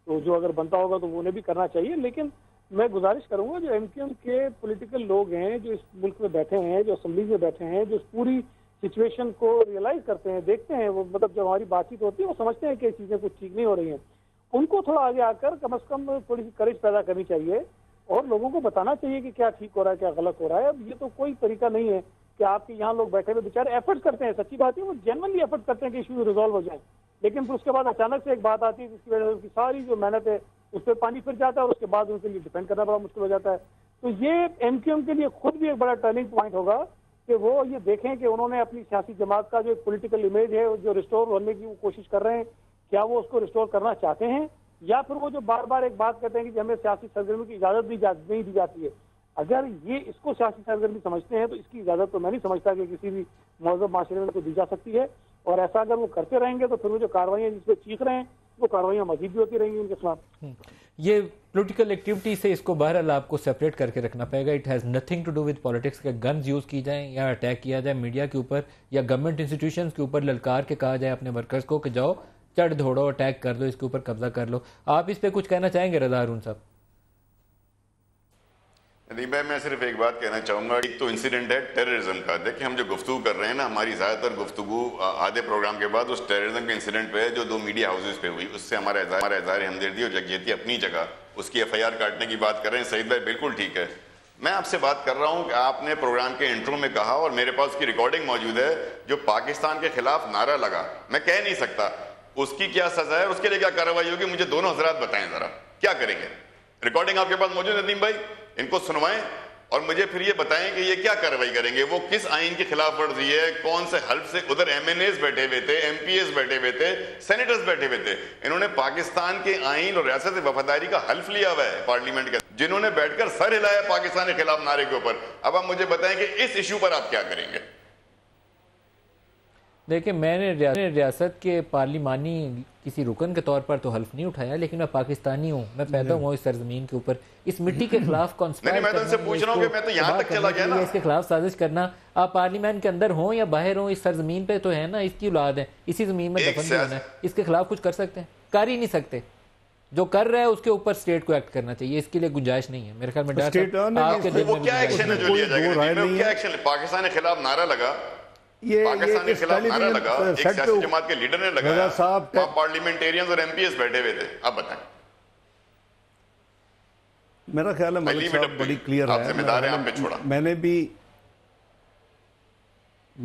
تو جو اگر بنتا ہوگا تو انہیں بھی کرنا چاہیے. لیکن میں گزارش کروں گا جو ایم کیو ایم کے پولیٹیکل لوگ ہیں جو اس ملک میں بیٹھے ہیں, جو اسمبلی میں بیٹھے ہیں, جو اس پوری سچویشن کو ریئلائز کرتے ہیں, دیکھتے ہیں, وہ مطلب جب ہماری بات چیت ہوتی ہے وہ سمجھتے ہیں کہ یہ چیزیں کچھ ٹھیک نہیں ہو رہی ہیں, ان کو تھوڑا آگے آ کر کم از کم تھوڑی سی کریج پیدا کرنی چاہیے اور لوگوں کو بتانا چاہیے کہ کیا ٹھیک ہو رہا ہے کیا غلط ہو رہا ہے. اب یہ تو کوئی طریقہ نہیں ہے کہ آپ کے یہاں لوگ بیٹھے ہوئے بیچارے ایفرٹ کرتے ہیں, سچی بات ہے وہ جینوئنلی ایفرٹ کرتے ہیں کہ ایشو ریزالو ہو جائیں, لیکن پھر اس کے بعد اچانک سے ایک بات آتی ہے جس کی وجہ سے ان کی ساری جو محنت ہے اس پہ پانی پھر جاتا ہے اور اس کے بعد ان کے لیے ڈیپینڈ کرنا بڑا مشکل ہو جاتا ہے. تو یہ ایم کیو ایم کے لیے خود بھی ایک بڑا ٹرننگ پوائنٹ ہوگا کہ وہ یہ دیکھیں کہ انہوں نے اپنی سیاسی جماعت کا جو ایک پولیٹیکل امیج ہے جو ریسٹور ہونے کی وہ کوشش کر رہے ہیں, کیا وہ اس کو ریسٹور کرنا چاہتے ہیں یا پھر وہ جو بار بار ایک بات کہتے ہیں کہ ہمیں سیاسی سرگرمی کی اجازت نہیں دی جاتی ہے. اگر یہ اس کو سیاسی سرگرمی سمجھتے ہیں تو اس کی اجازت تو میں نہیں سمجھتا کہ کسی بھی مہذب معاشرے میں کو دی جا سکتی ہے, اور ایسا اگر وہ کرتے رہیں گے تو پھر وہ جو کارروائیاں جس پہ چیخ رہے ہیں وہ کارروائیاں مزید بھی ہوتی رہیں گی ان کے خلاف. یہ پولیٹیکل ایکٹیویٹی سے اس کو بہرحال آپ کو سیپریٹ کر کے رکھنا پڑے گا. It has nothing to do with politics کے گنز یوز کی جائیں یا اٹیک کیا جائے میڈیا کے اوپر یا گورنمنٹ انسٹیٹیوشنز کے اوپر للکار کے کہا جائے اپنے ورکرز کو کہ جاؤ چڑھ دھوڑو اٹیک کر دو, اس کے اوپر قبضہ کر لو. آپ اس پہ کچھ کہنا چاہیں گے رضا ہارون صاحب؟ ندیم بھائی میں صرف ایک بات کہنا چاہوں گا. ایک تو انسیڈنٹ ہے ٹیررزم کا. دیکھیں ہم جو گفتگو کر رہے ہیں نا, ہماری زیادہ تر گفتگو آدھے پروگرام کے بعد اس ٹیررزم کے انسیڈنٹ پہ ہے جو 2 میڈیا ہاؤسز پہ ہوئی. اس سے ہمارا اظہار ہمدردی اور یکجہتی اپنی جگہ, اس کی FIR کاٹنے کی بات کر رہے ہیں. سعید بھائی بالکل ٹھیک ہے. میں آپ سے بات کر رہا ہوں کہ آپ نے پروگرام کے انٹرو میں کہا اور میرے پاس اس کی ریکارڈنگ موجود ہے, جو پاکستان کے خلاف نعرہ لگا. میں کہہ نہیں سکتا اس کی کیا سزا ہے, اس کے لیے کیا کارروائی ہوگی, مجھے دونوں حضرات بتائیں ذرا کیا کریں گے. ریکارڈنگ آپ کے پاس موجود ہے ندیم بھائی, ان کو سنوائیں اور مجھے پھر یہ بتائیں کہ یہ کیا کارروائی کریں گے, وہ کس آئین کی خلاف ورزی ہے, کون سے حلف سے. ادھر MNAs بیٹھے ہوئے تھے, MPs بیٹھے ہوئے تھے, سینیٹرز بیٹھے ہوئے تھے. انہوں نے پاکستان کے آئین اور ریاست وفاداری کا حلف لیا ہوا ہے پارلیمنٹ کے, جنہوں نے بیٹھ کر سر ہلایا پاکستان کے خلاف نعرے کے اوپر. اب آپ مجھے بتائیں کہ اس ایشو پر آپ کیا کریں گے. دیکھیں میں نے ریاست کے پارلیمانی کسی رکن کے طور پر تو حلف نہیں اٹھایا, لیکن میں پاکستانی ہوں, میں پیدا ہوا اس سرزمین کے اوپر. اس مٹی کے خلاف کانسپائر میں تو ان سے پوچھ رہا ہوں کہ میں تو یہاں تک چلا گیا نا, اس کے خلاف سازش کرنا. آپ پارلیمنٹ کے اندر ہوں یا باہر ہوں, اس سرزمین پہ تو ہے نا, اس کی اولاد ہے, اسی زمین میں دفن بھی ہونا ہے. اس کے خلاف کچھ کر سکتے ہیں؟ کر ہی نہیں سکتے. جو کر رہا ہے اس کے اوپر اسٹیٹ کو ایکٹ کرنا چاہیے, اس کے لیے گنجائش نہیں ہے میرے خیال میں. آپ کے دل میں کیا ایکشن ہے جو لیا جائے گا, کیا ایکشن؟ پاکستان کے خلاف نعرہ لگا, پاکستان کے خلاف نعرہ لگا, ایک سیاسی جماعت کے لیڈر نے لگایا, وہاں پارلیمنٹیرینز اور MPs بیٹھے ہوئے تھے. آپ بتائیں. میرا خیال ہے ملک صاحب بڑی کلیئر ہے. میں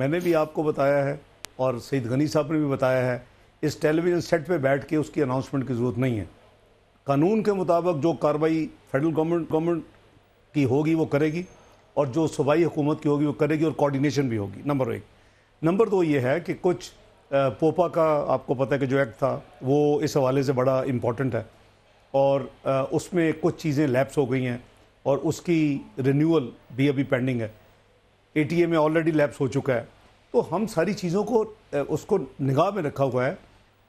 نے بھی آپ کو بتایا ہے اور سعید غنی صاحب نے بھی بتایا ہے, اس ٹیلی ویژن سیٹ پہ بیٹھ کے اس کی اناؤنسمنٹ کی ضرورت نہیں ہے. قانون کے مطابق جو کارروائی فیڈرل گورنمنٹ کی ہوگی وہ کرے گی, اور جو صوبائی حکومت کی ہوگی وہ کرے گی, اور کوارڈینیشن بھی ہوگی. نمبر 1. نمبر 2 یہ ہے کہ کچھ پوپا کا آپ کو پتہ ہے کہ جو ایکٹ تھا وہ اس حوالے سے بڑا امپورٹنٹ ہے, اور اس میں کچھ چیزیں لیپس ہو گئی ہیں اور اس کی رینیول بھی ابھی پینڈنگ ہے. ATA میں آلریڈی لیپس ہو چکا ہے. تو ہم ساری چیزوں کو اس کو نگاہ میں رکھا ہوا ہے,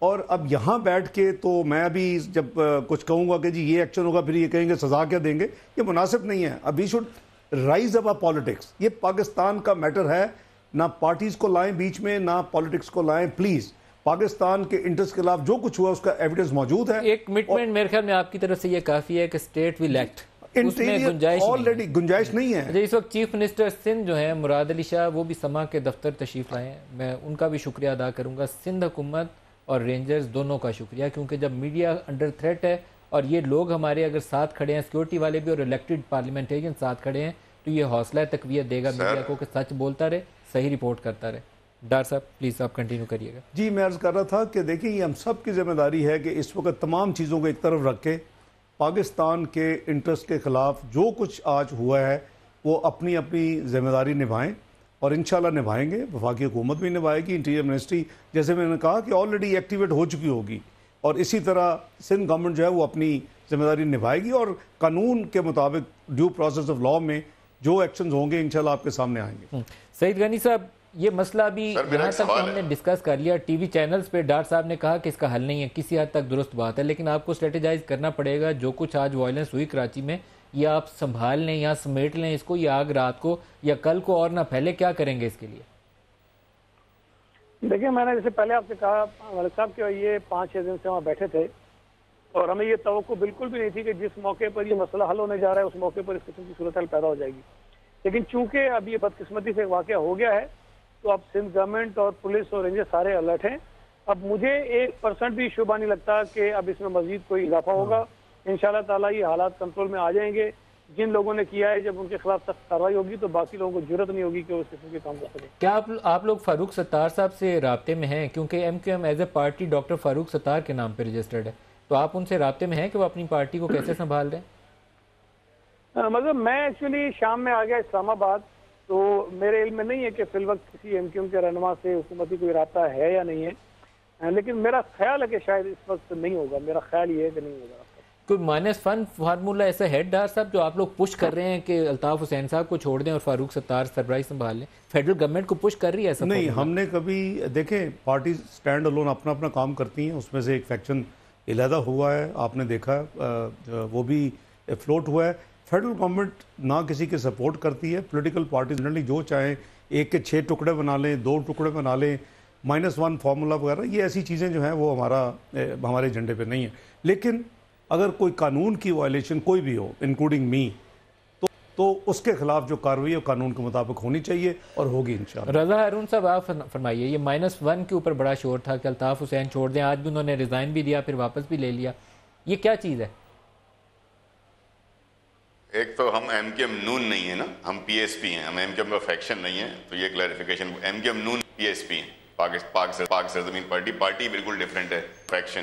اور اب یہاں بیٹھ کے تو میں ابھی جب کچھ کہوں گا کہ جی یہ ایکشن ہوگا, پھر یہ کہیں گے سزا کیا دیں گے, یہ مناسب نہیں ہے. ابھی شوڈ رائز اب پالیٹکس. یہ پاکستان کا میٹر ہے, نہ پارٹیز کو لائیں بیچ میں, نہ پالیٹکس کو لائیں پلیز. پاکستان کے انٹرسٹ کے خلاف جو کچھ ہوا اس کا ایویڈنس موجود ہے. ایک کمٹمنٹ میرے خیال میں آپ کی طرف سے یہ کافی ہے کہ اسٹیٹ ول ایکٹ, اس میں گنجائش نہیں ہے. اس وقت چیف منسٹر سندھ جو ہیں مراد علی شاہ, وہ بھی سما کے دفتر تشریف لائے ہیں. میں ان کا بھی شکریہ ادا کروں گا. سندھ حکومت اور رینجرز دونوں کا شکریہ, کیونکہ جب میڈیا انڈر تھریٹ ہے اور یہ لوگ ہمارے اگر ساتھ کھڑے ہیں, سیکورٹی والے بھی اور الیکٹڈ پارلیمنٹیرین ساتھ کھڑے ہیں, تو یہ حوصلہ تقویت دے گا میڈیا کو کہ سچ بولتا رہے, صحیح رپورٹ کرتا رہے. ڈاکٹر صاحب پلیز آپ کنٹینیو کریے گا. جی میں عرض کر رہا تھا کہ دیکھیں یہ ہم سب کی ذمہ داری ہے کہ اس وقت تمام چیزوں کو ایک طرف رکھ کے پاکستان کے انٹرسٹ کے خلاف جو کچھ آج ہوا ہے وہ اپنی اپنی ذمہ داری نبھائیں, اور انشاءاللہ نبھائیں گے. وفاقی حکومت بھی نبھائے گی, انٹیریئر منسٹری جیسے میں نے کہا کہ آلریڈی ایکٹیویٹ ہو چکی ہوگی, اور اسی طرح سندھ گورنمنٹ جو ہے وہ اپنی ذمہ داری نبھائے گی, اور قانون کے مطابق ڈیو پروسیس آف لاء میں جو ایکشنز ہوں گے انشاءاللہ آپ کے سامنے آئیں گے. سعید غنی صاحب, یہ مسئلہ بھی یہاں تک ہم نے ڈسکس کر لیا, ٹی وی چینلز پہ ڈاکٹر صاحب نے کہا کہ اس کا حل نہیں ہے, کسی حد تک درست بات ہے, لیکن آپ کو اسٹریٹجائز کرنا پڑے گا. جو کچھ آج وائلنس ہوئی کراچی میں, یا آپ سنبھال لیں یا سمیٹ لیں اس کو، یا آگ رات کو یا کل کو اور نہ پھیلے؟ کیا کریں گے اس کے لیے؟ دیکھیں، میں نے جیسے پہلے آپ سے کہا ملک صاحب کہ یہ 5-6 دن سے وہاں بیٹھے تھے اور ہمیں یہ توقع بالکل بھی نہیں تھی کہ جس موقع پر یہ مسئلہ حل ہونے جا رہا ہے اس موقع پر اس قسم کی صورتحال پیدا ہو جائے گی. لیکن چونکہ اب یہ بدقسمتی سے واقعہ ہو گیا ہے تو اب سندھ گورنمنٹ اور پولیس اور رینجر سارے الرٹ ہیں. اب مجھے 1% بھی شبہ نہیں لگتا کہ اب اس میں مزید کوئی اضافہ ہوگا. انشاءاللہ تعالیٰ یہ حالات کنٹرول میں آ جائیں گے. جن لوگوں نے کیا ہے جب ان کے خلاف سخت کارروائی ہوگی تو باقی لوگوں کو جرت نہیں ہوگی کہ وہ اس قسم کے کام کر سکیں. کیا آپ لوگ فاروق ستار صاحب سے رابطے میں ہیں؟ کیونکہ M Q M is a party doctor Farooq Sattar کے نام پہ رجسٹرڈ ہے، تو آپ ان سے رابطے میں ہیں کہ وہ اپنی پارٹی کو کیسے سنبھال رہے ہیں؟ مطلب میں ایکچولی شام میں آ گیا اسلام آباد، تو میرے علم میں نہیں ہے کہ فی الوقت کسی ایم کیو ایم کے رہنما سے حکومتی کوئی رابطہ ہے یا نہیں ہے، لیکن میرا خیال ہے کہ شاید اس وقت نہیں ہوگا. میرا خیال یہ ہے کہ نہیں ہوگا. کوئی -1 فارمولہ ایسا ہے ڈار صاحب جو آپ لوگ پش کر رہے ہیں کہ الطاف حسین صاحب کو چھوڑ دیں اور فاروق ستار سربراہی سنبھال لیں؟ فیڈرل گورنمنٹ کو پش کر رہی ہے ایسا؟ نہیں، ہم نے کبھی دیکھیں پارٹی سٹینڈ الون اپنا اپنا کام کرتی ہیں. اس میں سے ایک فیکشن علیحدہ ہوا ہے، آپ نے دیکھا وہ بھی فلوٹ ہوا ہے. فیڈرل گورنمنٹ نہ کسی کے سپورٹ کرتی ہے. پولیٹیکل پارٹیز جنرلی جو چاہیں 1 کے 6 ٹکڑے بنا لیں، 2 ٹکڑے بنا لیں، -1 فارمولہ وغیرہ، یہ ایسی چیزیں جو ہیں وہ ہمارے ایجنڈے پہ نہیں ہیں. لیکن اگر کوئی قانون کی وائلیشن کوئی بھی ہو انکلوڈنگ می تو اس کے خلاف جو کارروائی ہے قانون کے مطابق ہونی چاہیے اور ہوگی انشاءاللہ. رضا ہارون صاحب آپ فرمائیے، یہ -1 کے اوپر بڑا شور تھا کہ الطاف حسین چھوڑ دیں، آج بھی انہوں نے ریزائن بھی دیا پھر واپس بھی لے لیا، یہ کیا چیز ہے؟ ایک تو ہم ایم کیو ایم نون نہیں ہیں نا، ہم پی ایس پی ہیں. ہم ایم کیو ایم کا فیکشن نہیں ہے، تو یہ کلیریفیکیشن. ایم کیو ایم نون پی ایس پی ہیں، پاک سرزمین پارٹی بالکل ڈیفرنٹ ہے فیکشن.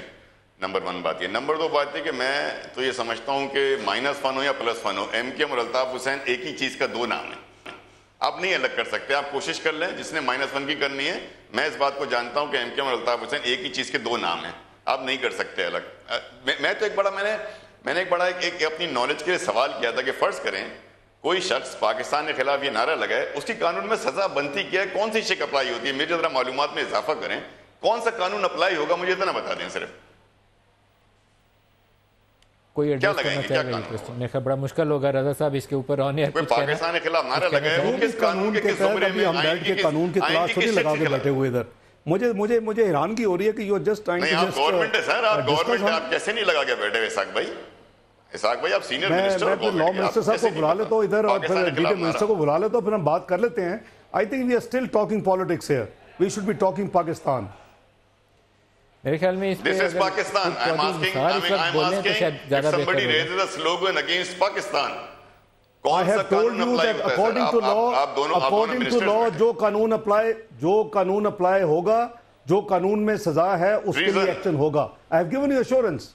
نمبر 1 بات یہ. نمبر 2 بات یہ کہ میں تو یہ سمجھتا ہوں کہ -1 ہو یا +1 ہو، ایم کیو ایم اور الطاف حسین ایک ہی چیز کا 2 نام ہے. آپ نہیں الگ کر سکتے. آپ کوشش کر لیں جس نے -1 کی کرنی ہے. میں اس بات کو جانتا ہوں کہ ایم کیو ایم اور الطاف حسین ایک ہی چیز کے 2 نام ہیں. آپ نہیں کر سکتے الگ. میں تو میں نے ایک بڑا اپنی نالج کے لیے سوال کیا تھا کہ فرض کریں کوئی شخص پاکستان کے خلاف یہ نعرہ لگائے، اس کی قانون میں سزا بنتی کیا ہے، کون سی شک اپلائی ہوتی ہے؟ میری ذرا معلومات میں اضافہ کریں، کون سا قانون اپلائی ہوگا مجھے اتنا بتا دیں صرف. کوئی ایڈریس کرنا چاہے گا یہ کوسچن؟ میرے خیال بڑا مشکل ہوگا رضا صاحب اس کے اوپر آن ایئر کچھ کہنا. پاکستان کے خلاف نعرہ لگائے وہ کس قانون کے زمرے میں؟ ہم بیٹھ کے قانون کی کلاس تھوڑی لگا کے بیٹھے ہوئے ادھر. مجھے حیرانگی ہو رہی ہے کہ یو جسٹ ٹرائنگ نہیں، آپ گورنمنٹ ہے سر، آپ گورنمنٹ آپ کیسے نہیں لگا کے بیٹھے ہوئے؟ اسحاق بھائی آپ سینئر منسٹر ہو. میں لا منسٹر صاحب کو بلا لیتا ہوں ادھر اور پھر ڈی ٹی منسٹر کو بلا لیتا ہوں، پھر ہم بات کر لیتے ہیں. I think we are still talking politics here. We should be talking Pakistan. میرے خیال میں This is Pakistan. I'm asking if somebody raises a slogan against Pakistan. I have told you that according to law جو قانون apply ہوگا، جو قانون میں سزا ہے اس کے لیے ایکشن ہوگا. I have given you assurance.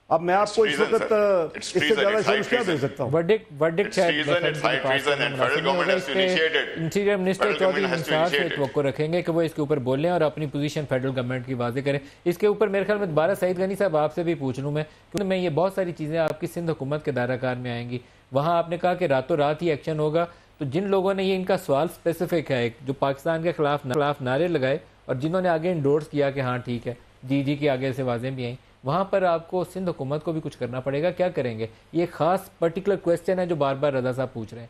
اب میں آپ کو اس وقت اس سے زیادہ ایشورنس کیا دے سکتا ہوں؟ انٹیریئر منسٹر چودھری انصاف سے توقع رکھیں گے کہ وہ اس کے اوپر بولیں اور اپنی پوزیشن فیڈرل گورنمنٹ کی واضح کریں. اس کے اوپر میرے خیال میں دوبارہ سعید غنی صاحب آپ سے بھی پوچھ لوں میں، کیونکہ میں یہ بہت ساری چیزیں آپ کی سندھ حکومت کے دائرہ کار میں آئیں گی. وہاں آپ نے کہا کہ راتوں رات ہی ایکشن ہوگا، تو جن لوگوں نے یہ ان کا سوال اسپیسیفک ہے جو پاکستان کے خلاف نعرے لگائے اور جنہوں نے آگے انڈورس کیا کہ ہاں ٹھیک ہے، جی کے آگے سے واضح بھی آئیں، وہاں پر آپ کو سندھ حکومت کو بھی کچھ کرنا پڑے گا. کیا کریں گے؟ یہ خاص پرٹیکولر کویسچن ہے جو بار بار رضا صاحب پوچھ رہے ہیں.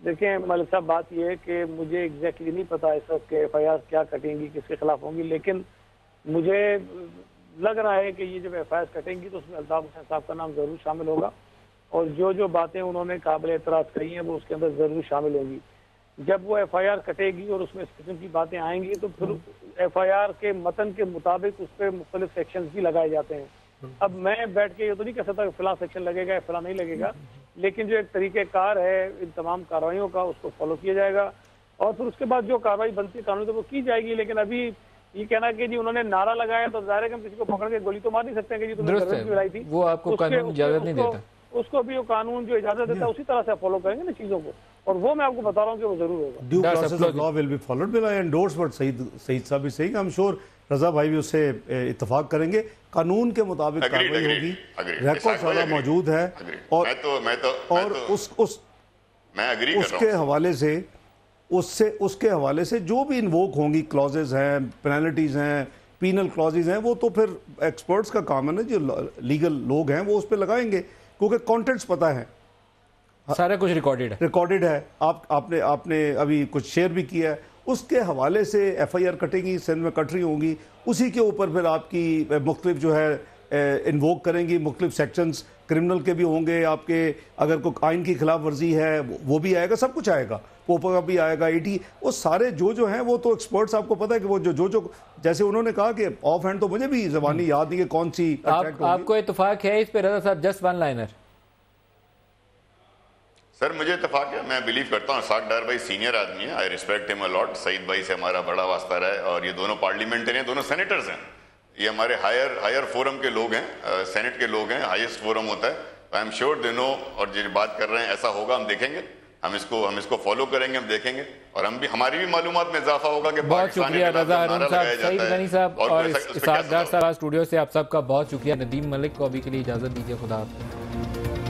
دیکھیں ملک صاحب، بات یہ ہے کہ مجھے ایگزیکٹلی نہیں پتا اس وقت کہ ایف آئی آر کیا کٹیں گی، کس کے خلاف ہوں گی، لیکن مجھے لگ رہا ہے کہ یہ جب ایف آئی آر کٹیں گی تو اس میں الطاف حسین صاحب کا نام ضرور شامل ہوگا اور جو باتیں انہوں نے قابل اعتراض کہی ہیں وہ اس کے اندر ضرور شامل ہوں گی. جب وہ ایف آئی آر کٹے گی اور اس میں اس قسم کی باتیں آئیں گی تو پھر ایف آئی آر کے متن کے مطابق اس پہ مختلف سیکشنز بھی لگائے جاتے ہیں. اب میں بیٹھ کے یہ تو نہیں کہہ سکتا کہ فلاں سیکشن لگے گا یا فلاں نہیں لگے گا، لیکن جو ایک طریقہ کار ہے ان تمام کارروائیوں کا اس کو فالو کیا جائے گا اور پھر اس کے بعد جو کارروائی بنتی ہے قانون تو وہ کی جائے گی. لیکن ابھی یہ کہنا کہ جی انہوں نے نعرہ لگایا تو ظاہر ہے کہ ہم کسی کو پکڑ کے گولی تو مار نہیں سکتے ہیں کہ جی تم نے گورنمنٹ کی لڑائی تھی، وہ آپ کو قانون اجازت نہیں دیتا. اس کو بھی وہ قانون جو اجازت دیتا ہے اسی طرح سے فالو کریں گے نا چیزوں کو، اور وہ میں آپ کو بتا رہا ہوں کہ وہ ضرور ہوگا. Due process of law will be followed. Will I endorse what سعید صاحب بھی صحیح کہ I'm sure رضا بھائی بھی اس سے اتفاق کریں گے. قانون کے مطابق کارروائی ہوگی، ریکارڈ سارا موجود ہے اور اس کے حوالے سے جو بھی انووک ہوں گی کلازز ہیں، پینلٹیز ہیں، پینل کلازز ہیں، وہ تو پھر ایکسپرٹس کا کام ہے نا، جو لیگل لوگ ہیں وہ اس پہ لگائیں گے. کیونکہ کانٹینٹس پتہ ہے, سارا کچھ ریکارڈڈ ہے. آپ نے ابھی کچھ شیئر بھی کیا ہے, اس کے حوالے سے ایف آئی آر کٹے گی, سندھ میں کٹ رہی ہوں گی, اسی کے اوپر پھر آپ کی مختلف جو ہے انووک کریں گی, مختلف سیکشنز کرمنل کے بھی ہوں گے آپ کے, اگر کوئی آئین کی خلاف ورزی ہے وہ بھی آئے گا, سب کچھ آئے گا, پوپا کا بھی آئے گا, ایٹی, وہ سارے جو ہیں وہ تو ایکسپرٹس, آپ کو پتہ ہے کہ وہ جو جیسے انہوں نے کہا کہ آف ہینڈ تو مجھے بھی زبانی یاد نہیں کہ کون سی. آپ کو اتفاق ہے اس پہ رضا صاحب, جسٹ ون لائنر؟ سر مجھے اتفاق ہے, میں بلیو کرتا ہوں اسحاق ڈار بھائی سینئر آدمی ہے, آئی ریسپیکٹ ہم الاٹ, سعید بھائی سے ہمارا بڑا واسطہ رہا ہے, اور یہ دونوں پارلیمنٹرین ہیں, دونوں سینیٹرز ہیں, یہ ہمارے ہائر فورم کے لوگ ہیں, سینٹ کے لوگ ہیں, ہائیسٹ فورم ہوتا ہے. آئی ایم شیور دے نو, اور جو بات کر رہے ہیں ایسا ہوگا, ہم دیکھیں گے, ہم اس کو فالو کریں گے, ہم دیکھیں گے, اور ہماری بھی معلومات میں اضافہ ہوگا کہ بہت شکریہ رضا ہارون صاحب, سعید غنی صاحب اور اسحاق ڈار صاحب اسٹوڈیو سے, آپ سب کا بہت شکریہ. ندیم ملک کو ابھی کے لیے اجازت دیجیے, خدا حافظ.